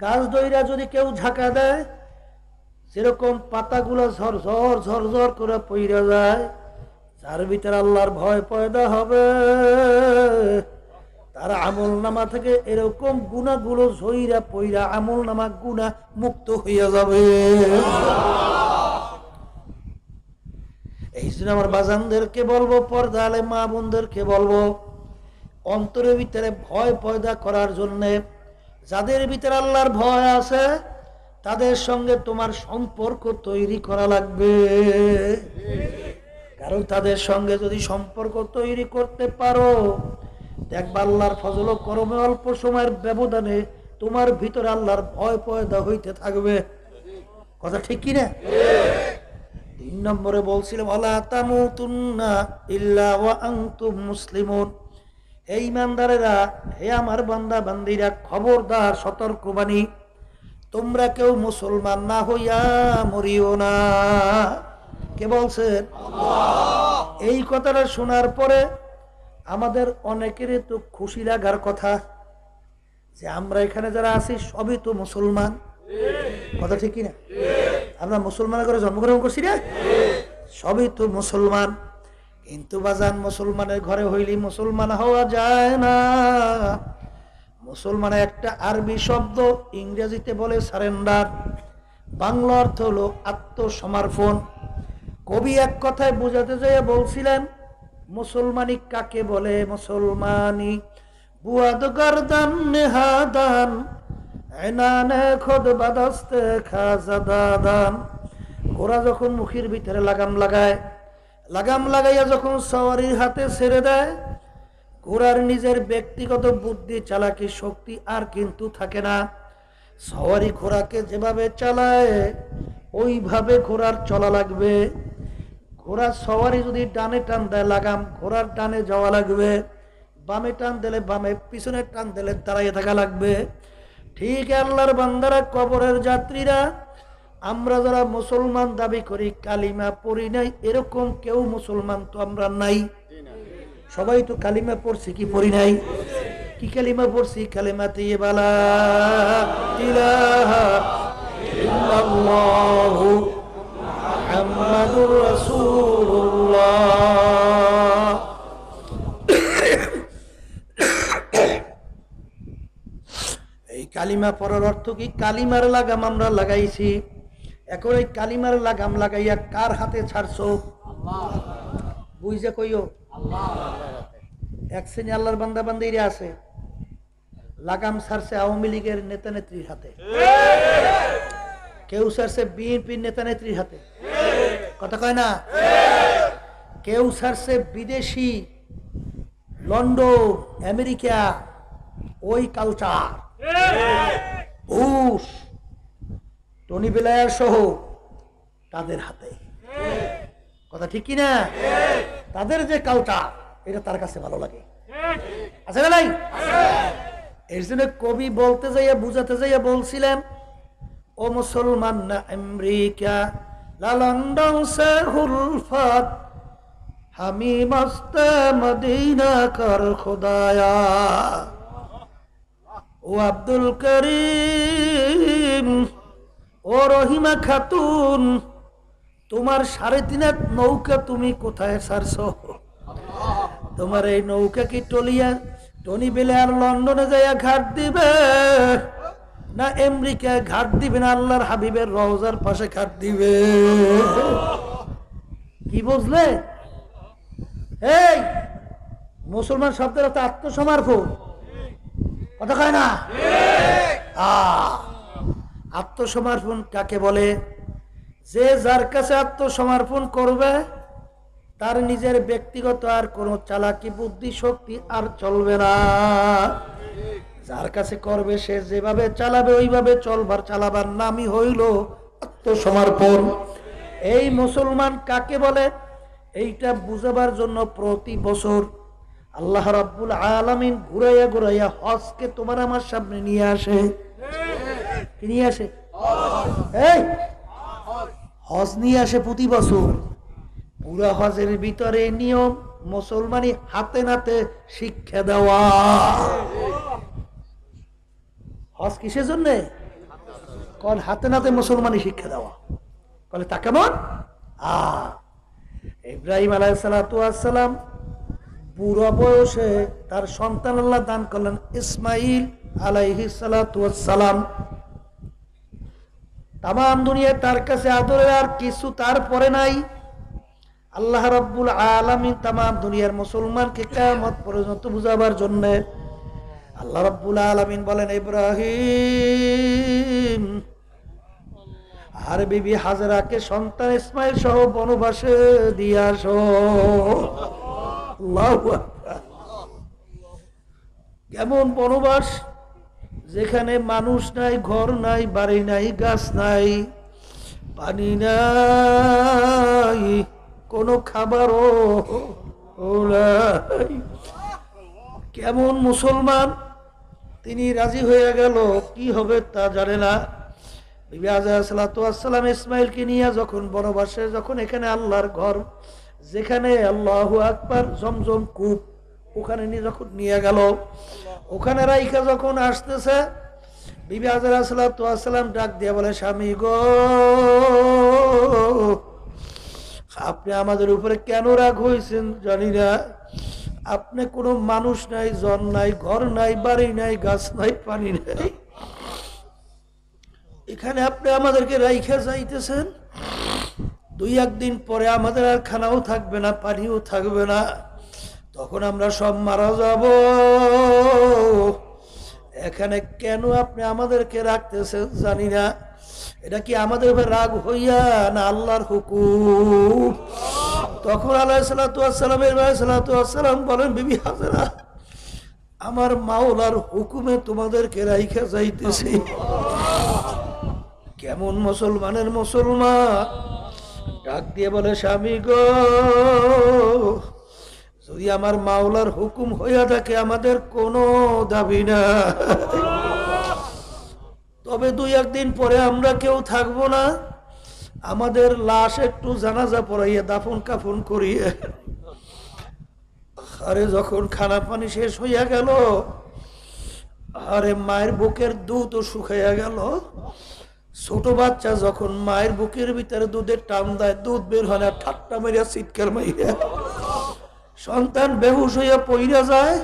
গাছ দইরা যদি কেউ ঝাঁকা দেয়, যেরকম পাতাগুলো ঝরঝর ঝরঝর করে পইরা যায়, যার ভিতরে আল্লাহর ভয় পয়দা হবে, তার আমলনামা থেকে এরকম গুনাহগুলো ঝইরা পইরা আমলনামা গুনাহ মুক্ত হইয়া যাবে। এই জন্য আমার বাজানদেরকে বলবো, পর্দা আলে মা বোনদেরকে বলবো, অন্তরের ভিতরে ভয় পয়দা করার জন্য যাদের ভিতরে আল্লাহর ভয় আছে, তাদের সঙ্গে তোমার সম্পর্ক তৈরি করা লাগবে। কারণ তাদের সঙ্গে যদি সম্পর্ক তৈরি করতে পারো, দেখবা আল্লাহর ফজল ও করমে অল্প সময়ের ব্যবধানে তোমার ভিতরে আল্লাহর ভয় পয়দা হইতে থাকবে। কথা ঠিক কিনা? 3 নম্বরে বলছিলাম, ওয়ালা তামুতুন্না ইল্লা ওয়া আনতুম মুসলিমুন। হে ঈমানদারেরা, হে আমার বান্দা বান্দিরা, খবরদার, সতর্কবাণী, তোমরা কেউ মুসলমান না হইয়া মরিও না। কে বলছেন? এই কথাটা শোনার পরে আমাদের অনেকেরই তো খুশি লাগার কথা যে আমরা এখানে যারা আছি সবই তো মুসলমান। কথা ঠিক কিনা? আমরা মুসলমান করে জন্মগ্রহণ করছি না, সবই তো মুসলমান। কিন্তু বাজান, মুসলমানের ঘরে হইলে মুসলমান হওয়া যায় না। মুসলমানের একটা আরবি শব্দ, ইংরেজিতে বলে সারেন্ডার, বাংলা অর্থ হলো আত্মসমর্পণ। কবি এক কথায় বোঝাতে যেয়ে বলছিলেন, মুসলমানি কাকে বলে? মুসলমানি বুয়াদ গর্দান নেহাদান এনানে খোদ বাদাস্তে খাজাদাদান। ঘোড়া যখন মুখের ভিতরে লাগাম লাগায়, লাগাম লাগাইয়া যখন সওয়ারির হাতে ছেড়ে দেয়, ঘোড়ার নিজের ব্যক্তিগত বুদ্ধি চালাকি শক্তি আর কিন্তু থাকে না। সওয়ারি ঘোড়াকে যেভাবে চালায় ওইভাবে ঘোড়ার চলা লাগবে। ঘোড়ার সওয়ারি যদি ডানে টান দেয় লাগাম, ঘোড়ার ডানে যাওয়া লাগবে, বামে টান দিলে বামে, পিছনে টান দিলে দাঁড়াইয়ে থাকা লাগবে। ঠিক আল্লাহর বান্দারা, কবরের যাত্রীরা, আমরা যারা মুসলমান দাবি করি, কালিমা পড়ি নাই, এরকম কেউ মুসলমান তো আমরা নাই। সবাই তো কালিমা পড়ছি, কি পড়ি নাই? কি কালিমা পড়ছি? কালিমা তাইয়্যিবা লা ইলাহা ইল্লাল্লাহু মুহাম্মাদুর রাসূলুল্লাহ কালিমা পড়ার অর্থ কি? কালিমার লাগাম আমরা লাগাইছি, এখন এই কালিমার লাগাম লাগাইয়া কার হাতে ছাড়ছো? বুঝে কইও এক শ্রেণী আল্লাহর বান্দা বান্দিরা আছে লাগাম ছাড়ছে আওয়ামী লীগের নেতা নেত্রীর হাতে, কেউ ছাড়ছে বিএনপির নেতা নেত্রীর হাতে, কথা কয় না? কেউ ছাড়ছে বিদেশি লন্ডন আমেরিকা ওই কালচার, বুশ টনি ব্লেয়ার সহ তাদের হাতে, কথা ঠিক কিনা? তাদের যে কালচার এটা তার কাছে ভালো লাগে, আছে না নাই? এর জন্য কবি বলতে যাইয়া বুঝাতে যাইয়া বলছিলেন, ও মুসলমান না আমেরিকা লা লন্ডন সে হুলফত হামি মস্ত মদিনা কর খুদায়া। ও আব্দুল করিম, ও রহিমা খাতুন, তোমার 3.5 হাত নৌকা তুমি কোথায় ছাড়ছো? তোমার এই নৌকা কি টনি ব্লেয়ার লন্ডনে যাইয়া ঘাট দিবে, না আমেরিকায় ঘাট দিবে, না আল্লাহর হাবিবের রওজার পাশে ঘাট দিবে? কি বুঝলে? এই মুসলমান শব্দের অর্থ আত্মসমর্পণ, কথা কয় না? আত্মসমর্পণ কাকে বলে? যে যার কাছে আত্মসমর্পণ করবে তার নিজের ব্যক্তিগত আর কোনো চালাকি বুদ্ধি শক্তি আর চলবে না। যার কাছে করবে সে যেভাবে চালাবে ওইভাবে চলবার চালাবার নামই হইল আত্মসমর্পণ। এই মুসলমান কাকে বলে এইটা বুঝাবার জন্য প্রতি বছর আল্লাহ রাব্বুল আলামিন ঘুরাইয়া ঘুরাইয়া হজকে তোমার আমার সামনে নিয়ে আসে। কি নিয়ে আসে? এই হজ নিয়ে আসে প্রতি বছর। পুরা হজের ভিতরে নিয়ম মুসলমানি হাতে নাতে শিক্ষা দেওয়া। হজ কিসের জন্য? কোন হাতে নাতে মুসলমানি শিক্ষা দেওয়া। বলে তা কেমন? ইব্রাহিম আলাইহিস সালাতু ওয়াস সালাম বুড়ো বয়সে তার সন্তান আল্লাহ দান করলেন ইসমাইল আলাইহিস সালাতু ওয়াস সালাম। তাম দুনিয়া তার কাছে আদরের আর কিছু তারপরে নাই। আল্লাহ রাব্বুল আলামিন তাম দুনিয়ার মুসলমানকে কিয়ামত পর্যন্ত বুঝাবার জন্য আল্লাহ রাব্বুল আলামিন বলেন, ইব্রাহিম আর বিবি হাজরাকে সন্তান ইসমাইল সহ বনবাসে দিয়ে আসো। আল্লাহু আকবার। কেমন বনবাস? যেখানে মানুষ নাই, ঘর নাই, বাড়ি নাই, গাছ নাই, পানি নাই, কোনো খাবারও নাই। কেমন মুসলমান? তিনি রাজি হয়ে গেল, কি হবে তা জানে না। বিবি হাজরা সালাতু ওয়াস সালাম ইসমাইলকে নিয়ে যখন বনবাসে, যখন এখানে আল্লাহর ঘর, যেখানে আল্লাহু আকবার জমজম কূপ, ওখানে যখন নিয়ে গেল, ওখানে রাইখা যখন আসতেছে, বিবি হাজরা সালাতু ওয়াস সালাম ডাক দিয়ে বলে, স্বামী গো, আপনি আমাদের উপরে কেন রাগ হয়েছেন জানি না। আপনি কোনো মানুষ নাই, জন নাই, ঘর নাই, বাড়ি নাই, গাছ নাই, পানি নাই, এখানে আপনি আমাদেরকে রাইখা যাইতেছেন। 2-1 দিন পরে আমাদের আর খানাও থাকবে না, পানিও থাকবে না, তখন আমরা সব মারা যাব। এখানে কেন আপনি আমাদেরকে রাখতেছেন জানি না। এটা কি আমাদের উপর রাগ হইয়া না আল্লাহর হুকুম? তখন আলাইহিস সালাতু ওয়াস সালাম বলেন, বিবি হাজরা, আমার মাওলার হুকুমে তোমাদেরকে রাইখা যাইতেছি। কেমন মুসলমানের মুসলমান ডাক দিয়ে বলে, স্বামী গো, যদি আমার মাওলার হুকুম হইয়া থাকে আমাদের কোনো দাবি না, তবে 2-1 দিন পরে আমরা কেউ থাকবো না, আমাদের লাশ একটু জানাজা পড়াইয়া দাফন কাফন করিয়ে। আরে যখন খানা পানি শেষ হইয়া গেল, আরে মায়ের বুকের দুধ শুকাইয়া গেল। ছোট বাচ্চা যখন মায়ের বুকের ভিতরে দুধের টান দেয়, দুধ বের হয় না, ঠাট্টা মারিয়া চিৎকার মারিয়া সন্তান বেহুশ হইয়া পইরা যায়।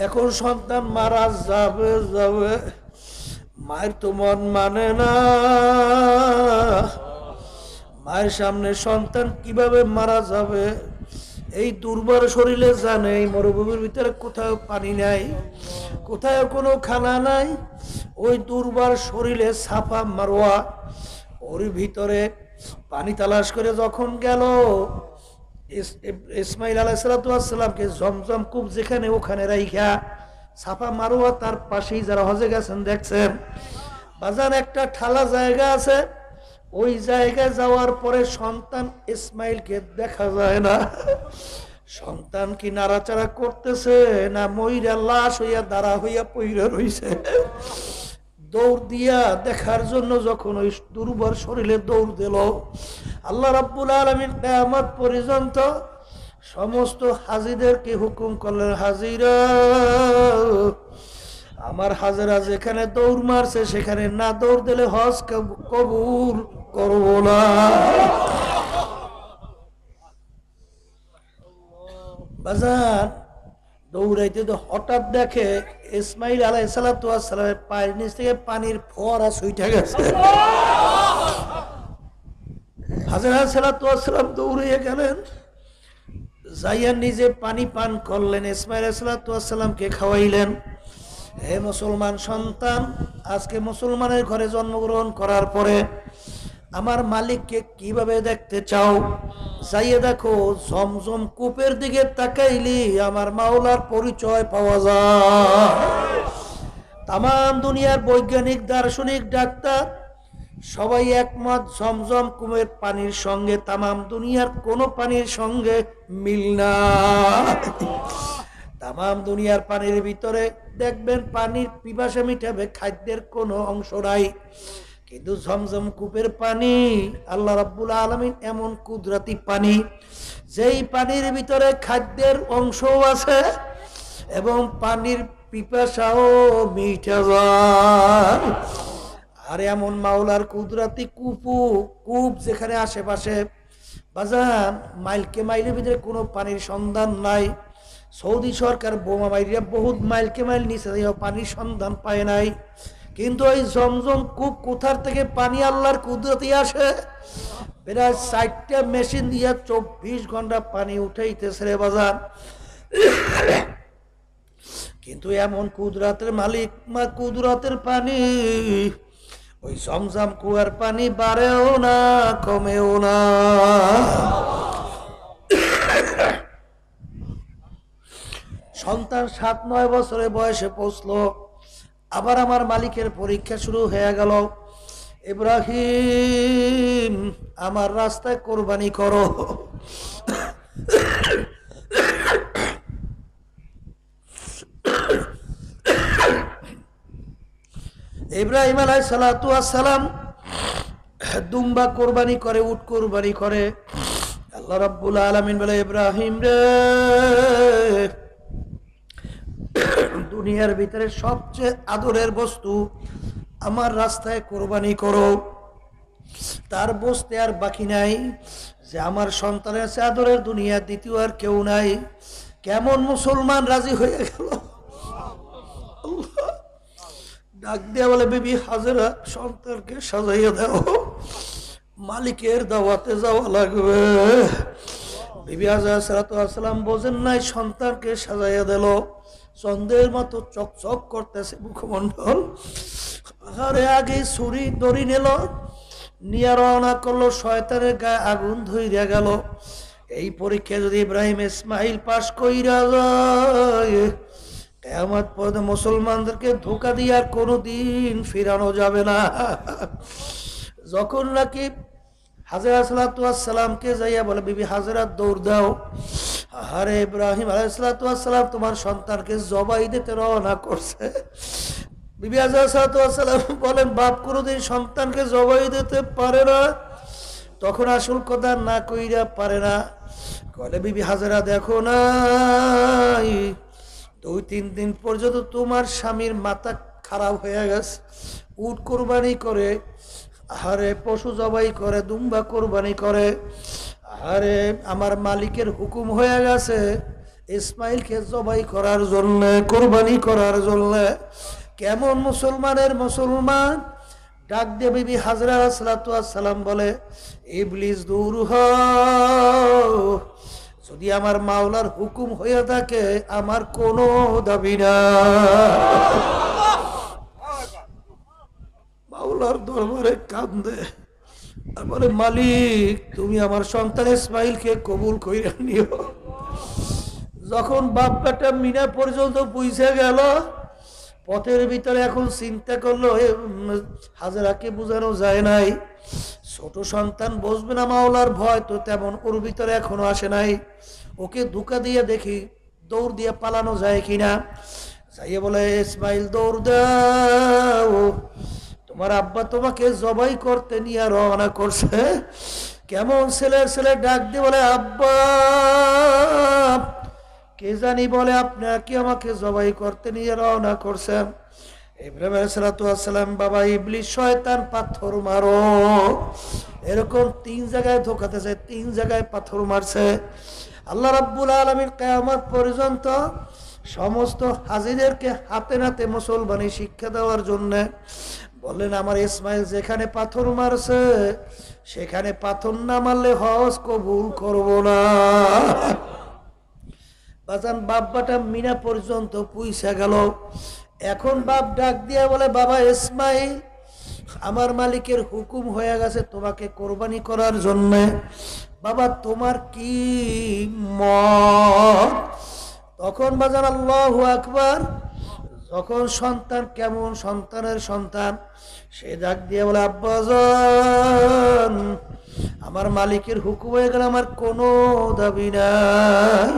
এখন সন্তান মারা যাবে যাবে, মায়ের তো মন মানে না, মায়ের সামনে সন্তান কিভাবে মারা যাবে। এই দুর্বল শরীরে জানে এই মরুভূমির ভিতরে কোথাও পানি নাই, কোথাও কোনো খানা নাই। ওই দুর্বল শরীরে সাফা মারোয়া, ওর ভিতরে পানি তালাশ করে যখন গেল, ইসমাইল আলাইহিসসালামকে জমজম কূপ যেখানে ওখানে রাইখা সাফা মারোয়া তার পাশেই যারা হজে গেছেন দেখছেন বাজান একটা ঠালা জায়গা আছে। ওই জায়গায় যাওয়ার পরে সন্তান ইসমাইলকে দেখা যায় না। সন্তান কি নাড়াচাড়া করতেছে না মইরা লাশ হইয়া দাঁড়া হইয়া পইরা রইছে। দৌড় দিয়া দেখার জন্য যখন ওই দুর্বল শরীরে দৌড় দিল, আল্লাহ রাব্বুল আলামিন কিয়ামত পর্যন্ত সমস্ত হাজীদেরকে হুকুম করলেন, হাজীরা আমার হাজেরা যেখানে দৌড় মারছে সেখানে না দৌড় দিলে হজ কবুল করব না। বাজার দৌড়াইতে তো হঠাৎ দেখে ইসমাইল আলাইহিসসালামের পায়ের নিচ থেকে পানির ফোয়ারা ছুটে গেছে। হাজেরা আলাইহিসসালাম দৌড়িয়ে গেলেন, যাইয়া নিজে পানি পান করলেন, ইসমাইল আলাইহিসসালামকে খাওয়াইলেন। হে মুসলমান সন্তান, আজকে মুসলমানের ঘরে জন্মগ্রহণ করার পরে আমার মালিককে কিভাবে দেখতে চাও? যাইয়ে দেখো জমজম কূপের দিকে তাকাইলি আমার মাওলার পরিচয় পাওয়া যায়। তাম দুনিয়ার বৈজ্ঞানিক, দার্শনিক, ডাক্তার সবাই একমত, জমজম কূপের পানির সঙ্গে তাম দুনিয়ার কোনো পানির সঙ্গে মিল না। তাম দুনিয়ার পানির ভিতরে দেখবেন পানির পিপাসা মিটাবে, খাদ্যের কোনো অংশ নাই। কিন্তু জমজম কূপের পানি আল্লাহ রাব্বুল আলামিন এমন কুদরতি পানি, যেই পানির ভিতরে খাদ্যের অংশও আছে এবং পানির পিপাসাও মিটে যায়। আর এমন মাওলার কুদরতি কূপ যেখানে আশেপাশে বাজান মাইলকে মাইলের ভিতরে কোনো পানির সন্ধান নাই। সৌদি সরকার বোমা মাইরিয়া বহুত মাইলকে মাইল নিচে পানির সন্ধান পায় নাই। কিন্তু ওই জমজম কূপ কোথার থেকে পানি আল্লাহর কুদরতি আসে, প্রায় 4টা মেশিন দিয়ে 24 ঘন্টা পানি উঠাইতেছে রে বাজার। কিন্তু এমন কুদরতের মালিক, কুদরতের পানি, ওই জমজম কুয়ার পানি বাড়েও না কমেও না। সন্তান 7-9 বছরের বয়সে পৌঁছলো, আবার আমার মালিকের পরীক্ষা শুরু হয়ে গেল। ইব্রাহিম আমার রাস্তায় কোরবানি করো। ইব্রাহিম আলাইহিসসালাম দুম্বা কোরবানি করে, উট কোরবানি করে। আল্লাহ রাব্বুল আলামিন বলে, ইব্রাহিম রে, দুনিয়ার ভিতরে সবচেয়ে আদরের বস্তু আমার রাস্তায় কোরবানি করো। তার বসতে আর বাকি নাই যে আমার সন্তানের চেয়ে আদরের দুনিয়া দ্বিতীয় আর কেউ নাই। কেমন মুসলমান রাজি হয়ে গেল। ডাক দেয়া বলে, বিবি হাজেরা সন্তানকে সাজাইয়া দাও, মালিকের দাওয়াতে যাওয়া লাগবে। বিবি হাজেরা সালাম বোঝেন নাই, সন্তানকে সাজাইয়া দিল। চন্দ্রের মতো চকচক করতেছে মুখমন্ডল। আরে আগে ছুরি দড়ি নিল, নিয়ে রওনা করলো, শয়তানের গায়ে আগুন ধইরা গেল। এই পরীক্ষা যদি ইব্রাহিম ইসমাইল পাশ কইরা যায়, কিয়ামত পর্যন্ত মুসলমানদেরকে ধোঁকা দিয়ে আর কোনোদিন ফিরানো যাবে না। যখন নাকি হাজেরা সালামকে যাইয়া বলে, বিবি হাজেরা দৌড় দাও। আরে ইব্রাহিম আলাইহিসসালাম তোমার সন্তানকে জবাই দিতে রওনা করছে। বিবি হাজেরা সালাম বলেন, বাপ কোনোদিন সন্তানকে জবাই দিতে পারে না। তখন আসল কথা না কইরা পারে না। বলে, বিবি হাজেরা দেখো না, 2-3 দিন পর্যন্ত তোমার স্বামীর মাথা খারাপ হয়ে গেছে। উট কোরবানি করে, আরে পশু জবাই করে, দুম্বা কোরবানি করে। আরে আমার মালিকের হুকুম হয়ে গেছে ইসমাইলকে জবাই করার জন্য, কোরবানি করার জন্য। কেমন মুসলমানের মুসলমান। ডাক দিয়ে বিবি হাজরা আলাইহিস সালাতু ওয়াস সালাম বলে, ইবলিস দূর হ, যদি আমার মাওলার হুকুম হয়ে থাকে আমার কোনো দাবি না। মাওলার দরবারে কান্দে আর বলে, মালিক তুমি আমার সন্তান ইসমাইলকে কবুল কইরা নিও। যখন বাপ বেটা মিনা পর্যন্ত পৌঁছে গেল, পথের ভিতরে এখন চিন্তা করলো, হাজরাকে বোঝানো যায় নাই, ছোট সন্তান বসবে না, মাওলার ভয় তো তেমন ওর ভিতরে এখনো আসে নাই, ওকে ধোঁকা দিয়ে দেখি দৌড় দিয়ে পালানো যায় কিনা। যাইয়ে বলে, ইসমাইল দৌড় দাও, তোমার আব্বা তোমাকে জবাই করতে নিয়ে রওনা করছে। কেমন ছেলে ডাক দিয়ে বলে, আব্বা কে জানি বলে আপনার কি আমাকে জবাই করতে নিয়ে রওনা করছেন। ইব্রাহিম আলাইহিস সালাতু ওয়াস সালাম, বাবা ইবলিস শয়তান পাথর মারো, এরকম 3 জায়গায় ধোকাতে যায়, 3 জায়গায় পাথর মারছে। আল্লাহ রাব্বুল আলামিন কিয়ামত পর্যন্ত সমস্ত হাজিদেরকে হাতে নাতে মুসলমানি শিক্ষা দেওয়ার জন্য বললেন, আমার ইসমাইল যেখানে পাথর মারছে সেখানে পাথর না মারলে হজ কবুল করব না। বাজান বাপ্পাটা মিনা পর্যন্ত পৌঁছে গেল। এখন বাপ ডাক দিয়া বলে, বাবা ইসমাইল আমার মালিকের হুকুম হয়ে গেছে তোমাকে কোরবানি করার জন্য, বাবা তোমার কি মত? তখন বাজান আল্লাহু আকবার, যখন সন্তান কেমন সন্তানের সন্তান, সে ডাক দিয়ে বলে, আব্বাজান আমার মালিকের হুকুম হয়ে গেল, আমার কোনো দাবি নাই,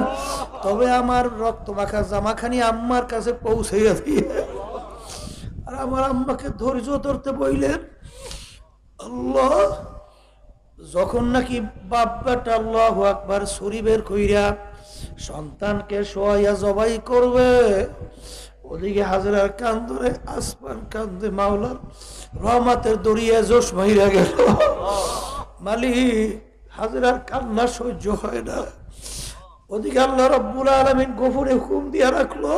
তবে আমার রক্ত মাখা জামাখানি আম্মার কাছে পৌঁছে দিয়ে। আর আমার আম্মাকে ধৈর্য ধরতে বললেন। আল্লাহ যখন নাকি বাপ্পাটা আল্লাহু আকবার ছুরি বের কইরা সন্তানকে শোয়াইয়া জবাই করবে, ওদিকে হাজরার কান ধরে আসমান কান্দে, মাওলার রহমতের দরিয়া জোশ মাইরা গেল। মালিক হাজরার কান্না সহ্য হয় না। ওদিকে আল্লাহ রাব্বুল আলামিন গফুরে হুকুম দিয়া রাখলো,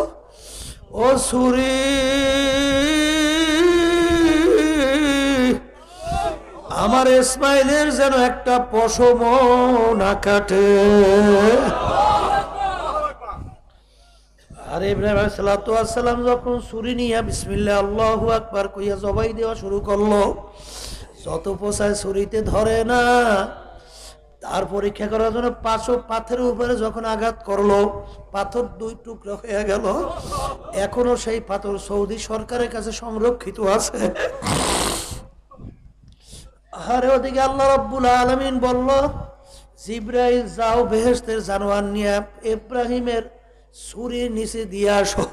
ও ছুরি আমার ইসমাইলের যেন একটা পশম না কাটে। আর ইব্রাহিম আলাইহিস সালাতু ওয়াস সালাম যখন ছুরি নিয়ে বিসমিল্লাহ আল্লাহু আকবার কইয়া জবাই দেওয়া শুরু করলো, যত পোষায় ছুরিতে ধরে না, তার পরীক্ষা করার জন্য পাথরের উপরে যখন আঘাত করলো, পাথর 2 টুকরা হয়ে গেল। এখনো সেই পাথর সৌদি সরকারের কাছে সংরক্ষিত আছে। আরে ওদিকে আল্লাহ রাব্বুল আলামিন বলল, জিবরাইল যাও বেহেশতের জানোয়ার নিয়ে ইব্রাহিমের ছুরির নিচে দিয়ে আসো,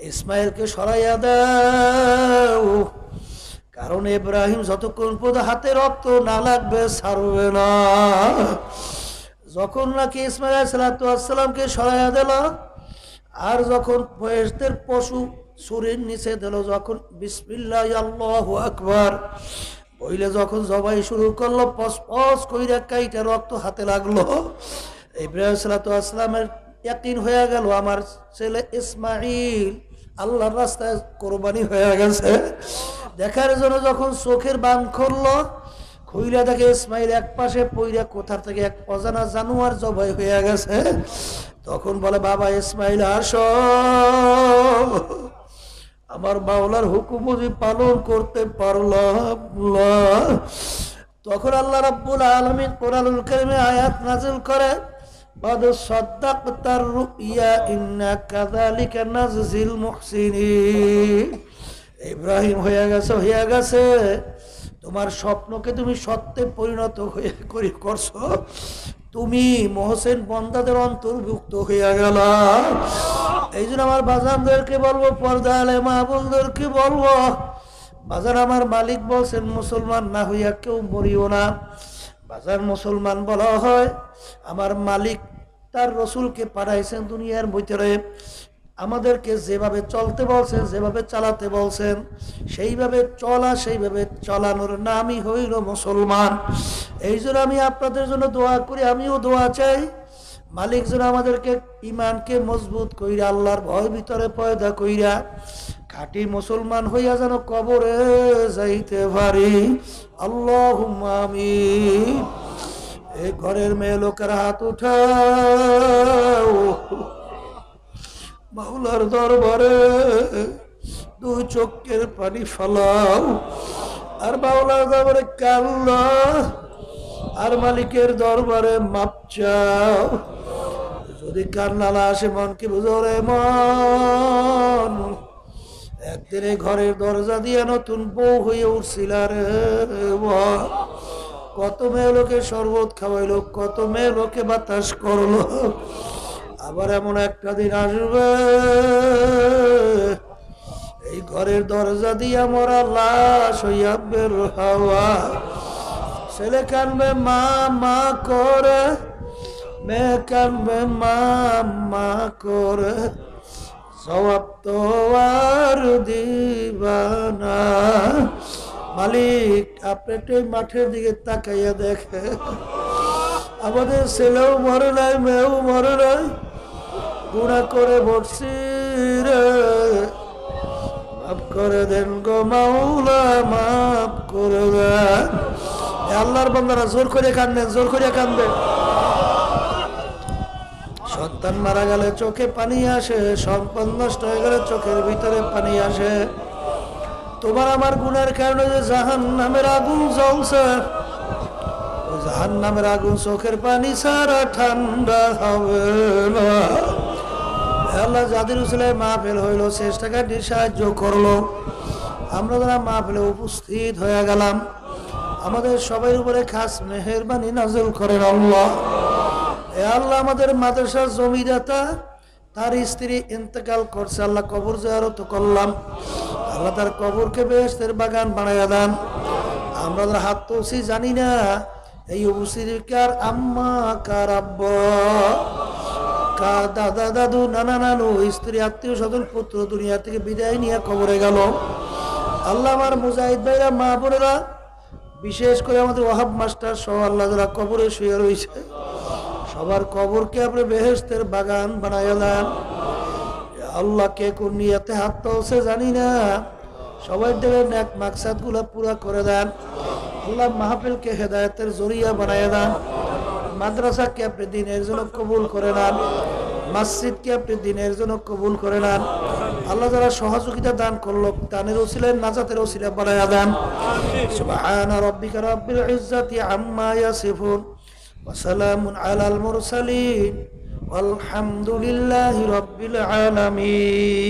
ইসমাইলকে সরাইয়া দাও, কারণ ইব্রাহিম যতক্ষণ পর্যন্ত হাতে রক্ত না লাগবে ছাড়বে না। যখন নাকি ইসমাইল আলাইহিস সালাতু ওয়াস সালামকে সরাইয়া দিল, আর যখন বেহেশতের পশু ছুরির নিচে দিল, যখন বিসমিল্লাহ আল্লাহু আকবার বইলে যখন জবাই শুরু করলো, পস কইরা কাইটা রক্ত হাতে লাগলো। ইব্রাহিম আলাইহিস সালাতু ওয়াস সালামের ইয়াকিন হয়ে গেল, আমার ছেলে ইসমাইল আল্লাহর রাস্তায় কোরবানি হয়ে গেছে। দেখার জন্য যখন চোখের বান খুললো, খুইলা দেখে ইসমাইল এক পাশে পইরা কোথার থেকে এক অজানা জানোয়ার জবাই হয়ে গেছে। তখন বলে, বাবা ইসমাইল আসো, আমার মাওলার হুকুম যদি পালন করতে পারলাম না। তখন আল্লাহ রাব্বুল আলামিন কোরআনুল কারীমে আয়াত নাযিল করে, قد صدقت الرؤيا إنا كذلك نجزي المحسنين। ইব্রাহিম হয়ে গেছে, তোমার স্বপ্নকে তুমি সত্যে পরিণত করছো, তুমি মহসেন বন্দাদের অন্তর্ভুক্ত হয়ে গেল। এই জন্য আমার বাজানদেরকে বলবো, পর্দা আলে মাহবুবদেরকে বলবো, বাজান আমার মালিক বলছেন মুসলমান না হইয়া কেউ মরিও না। বাজার মুসলমান বলা হয়, আমার মালিক তার রসুলকে পাঠাইছেন দুনিয়ার ভিতরে, আমাদেরকে যেভাবে চলতে বলছেন, যেভাবে চালাতে বলছেন, সেইভাবে চলা, সেইভাবে চালানোর নামই হইল মুসলমান। এই জন্য আমি আপনাদের জন্য দোয়া করি, আমিও দোয়া চাই, মালিক যেন আমাদেরকে ইমানকে মজবুত কইরা, আল্লাহর ভয় ভিতরে পয়দা কইরা, খাঁটি মুসলমান হইয়া যেন কবরে যাইতে পারি। আল্লাহুম্মা আমিন। এই ঘরের মেয়ে লোকের হাত উঠাও, মাওলার দরবারে দুই চোখের পানি ফেলাও, আর মাওলার দরবারে কান্না, আর মালিকের দরবারে মাপ চাও। যদি কান্না না আসে মনকে বুঝরে মন, একদিন এই ঘরের দরজা দিয়ে নতুন বউ হয়ে উঠছিল রে। কত মেয়ে লোকে শরবত খাওয়াইলো, কত মেয়ে লোকে বাতাস করলো, আবার এমন একটা দিন আসবে এই ঘরের দরজা দিয়া মরা লাশ হইয়া বের হওয়া। ছেলে কানবে মা মা করে, মেয়ে কানবে মা মা করে, জবাব তো আর দিবানা। মালিক আপনি একটু মাঠের দিকে তাকাইয়া দেখে, আমাদের ছেলেও মরে নাই, মেয়েও মরে নাই, গুনাহ করে বসছি রে, মাফ করে দেন গো মাওলা, মাফ করে দেন। আল্লাহর বান্দারা জোর করে কান্দেন, জোর করে কান্দেন। সন্তান মারা গেলে চোখে পানি আসে, সম্পদ নষ্ট হয়ে গেলে চোখের ভিতরে পানি আসে। তোমার আমার গুনার কারণে যে জাহান্নামের আগুন জ্বলছে, ওই জাহান্নামের আগুন চোখের পানি ছাড়া ঠান্ডা হবে না। আল্লাহ যাদের উসিলায় মাহফিল হইল, চেষ্টাকারী সাহায্য করলো, আমরা যারা মাহফিলে উপস্থিত হয়ে গেলাম, আমাদের সবার উপরে খাস মেহেরবানি নাযিল করেন আল্লাহ। এ আল্লাহ আমাদের মাদ্রাসার জমিদাতা, তার স্ত্রী ইন্তেকাল করছে, আল্লাহ কবর জিয়ারত করলাম, আল্লাহ তার কবরকে বেহেশতের বাগান বানাইয়া দেন। আমরা যারা হাত তুলছি জানি না এই উপস্থিত কার আম্মা, কার আব্বা, কার দাদা দাদু, নানা নানু, স্ত্রী, আত্মীয় স্বজন, পুত্র দুনিয়া থেকে বিদায় নিয়ে কবরে গেল। আল্লাহ আমার মুজাহিদ ভাইরা, মা বোনেরা, বিশেষ করে আমাদের ওয়াহাব মাস্টার সহ আল্লাহ যারা কবরে শুয়ে রয়েছে, সবার কবরকে আপনি বেহেশতের বাগান বানাইয়া দেন। আল্লাহ কে কোন নিয়তে হাত তুলছে জানি না, সবাই দিলের নেক মাকসাদ গুলা পুরা করে দেন। আল্লাহ মাহফিলকে হেদায়েতের জরিয়া বানাইয়া দেন। মাদ্রাসাকে আপনি দিনের জন্য কবুল করে নেন, মসজিদকে আপনি দিনের জন্য কবুল করে নেন। আল্লাহ যারা সহযোগিতা দান করলো, দানের ওসিলায় নাজাতের ওসিলা বানাইয়া দেন। সুবহান রাব্বিকা রাব্বিল ইজ্জাতি আম্মা ইয়াসিফুন ওয়া সালামুন আলাল মুরসালিন ওয়ালহামদুলিল্লাহি রাব্বিল আলামিন।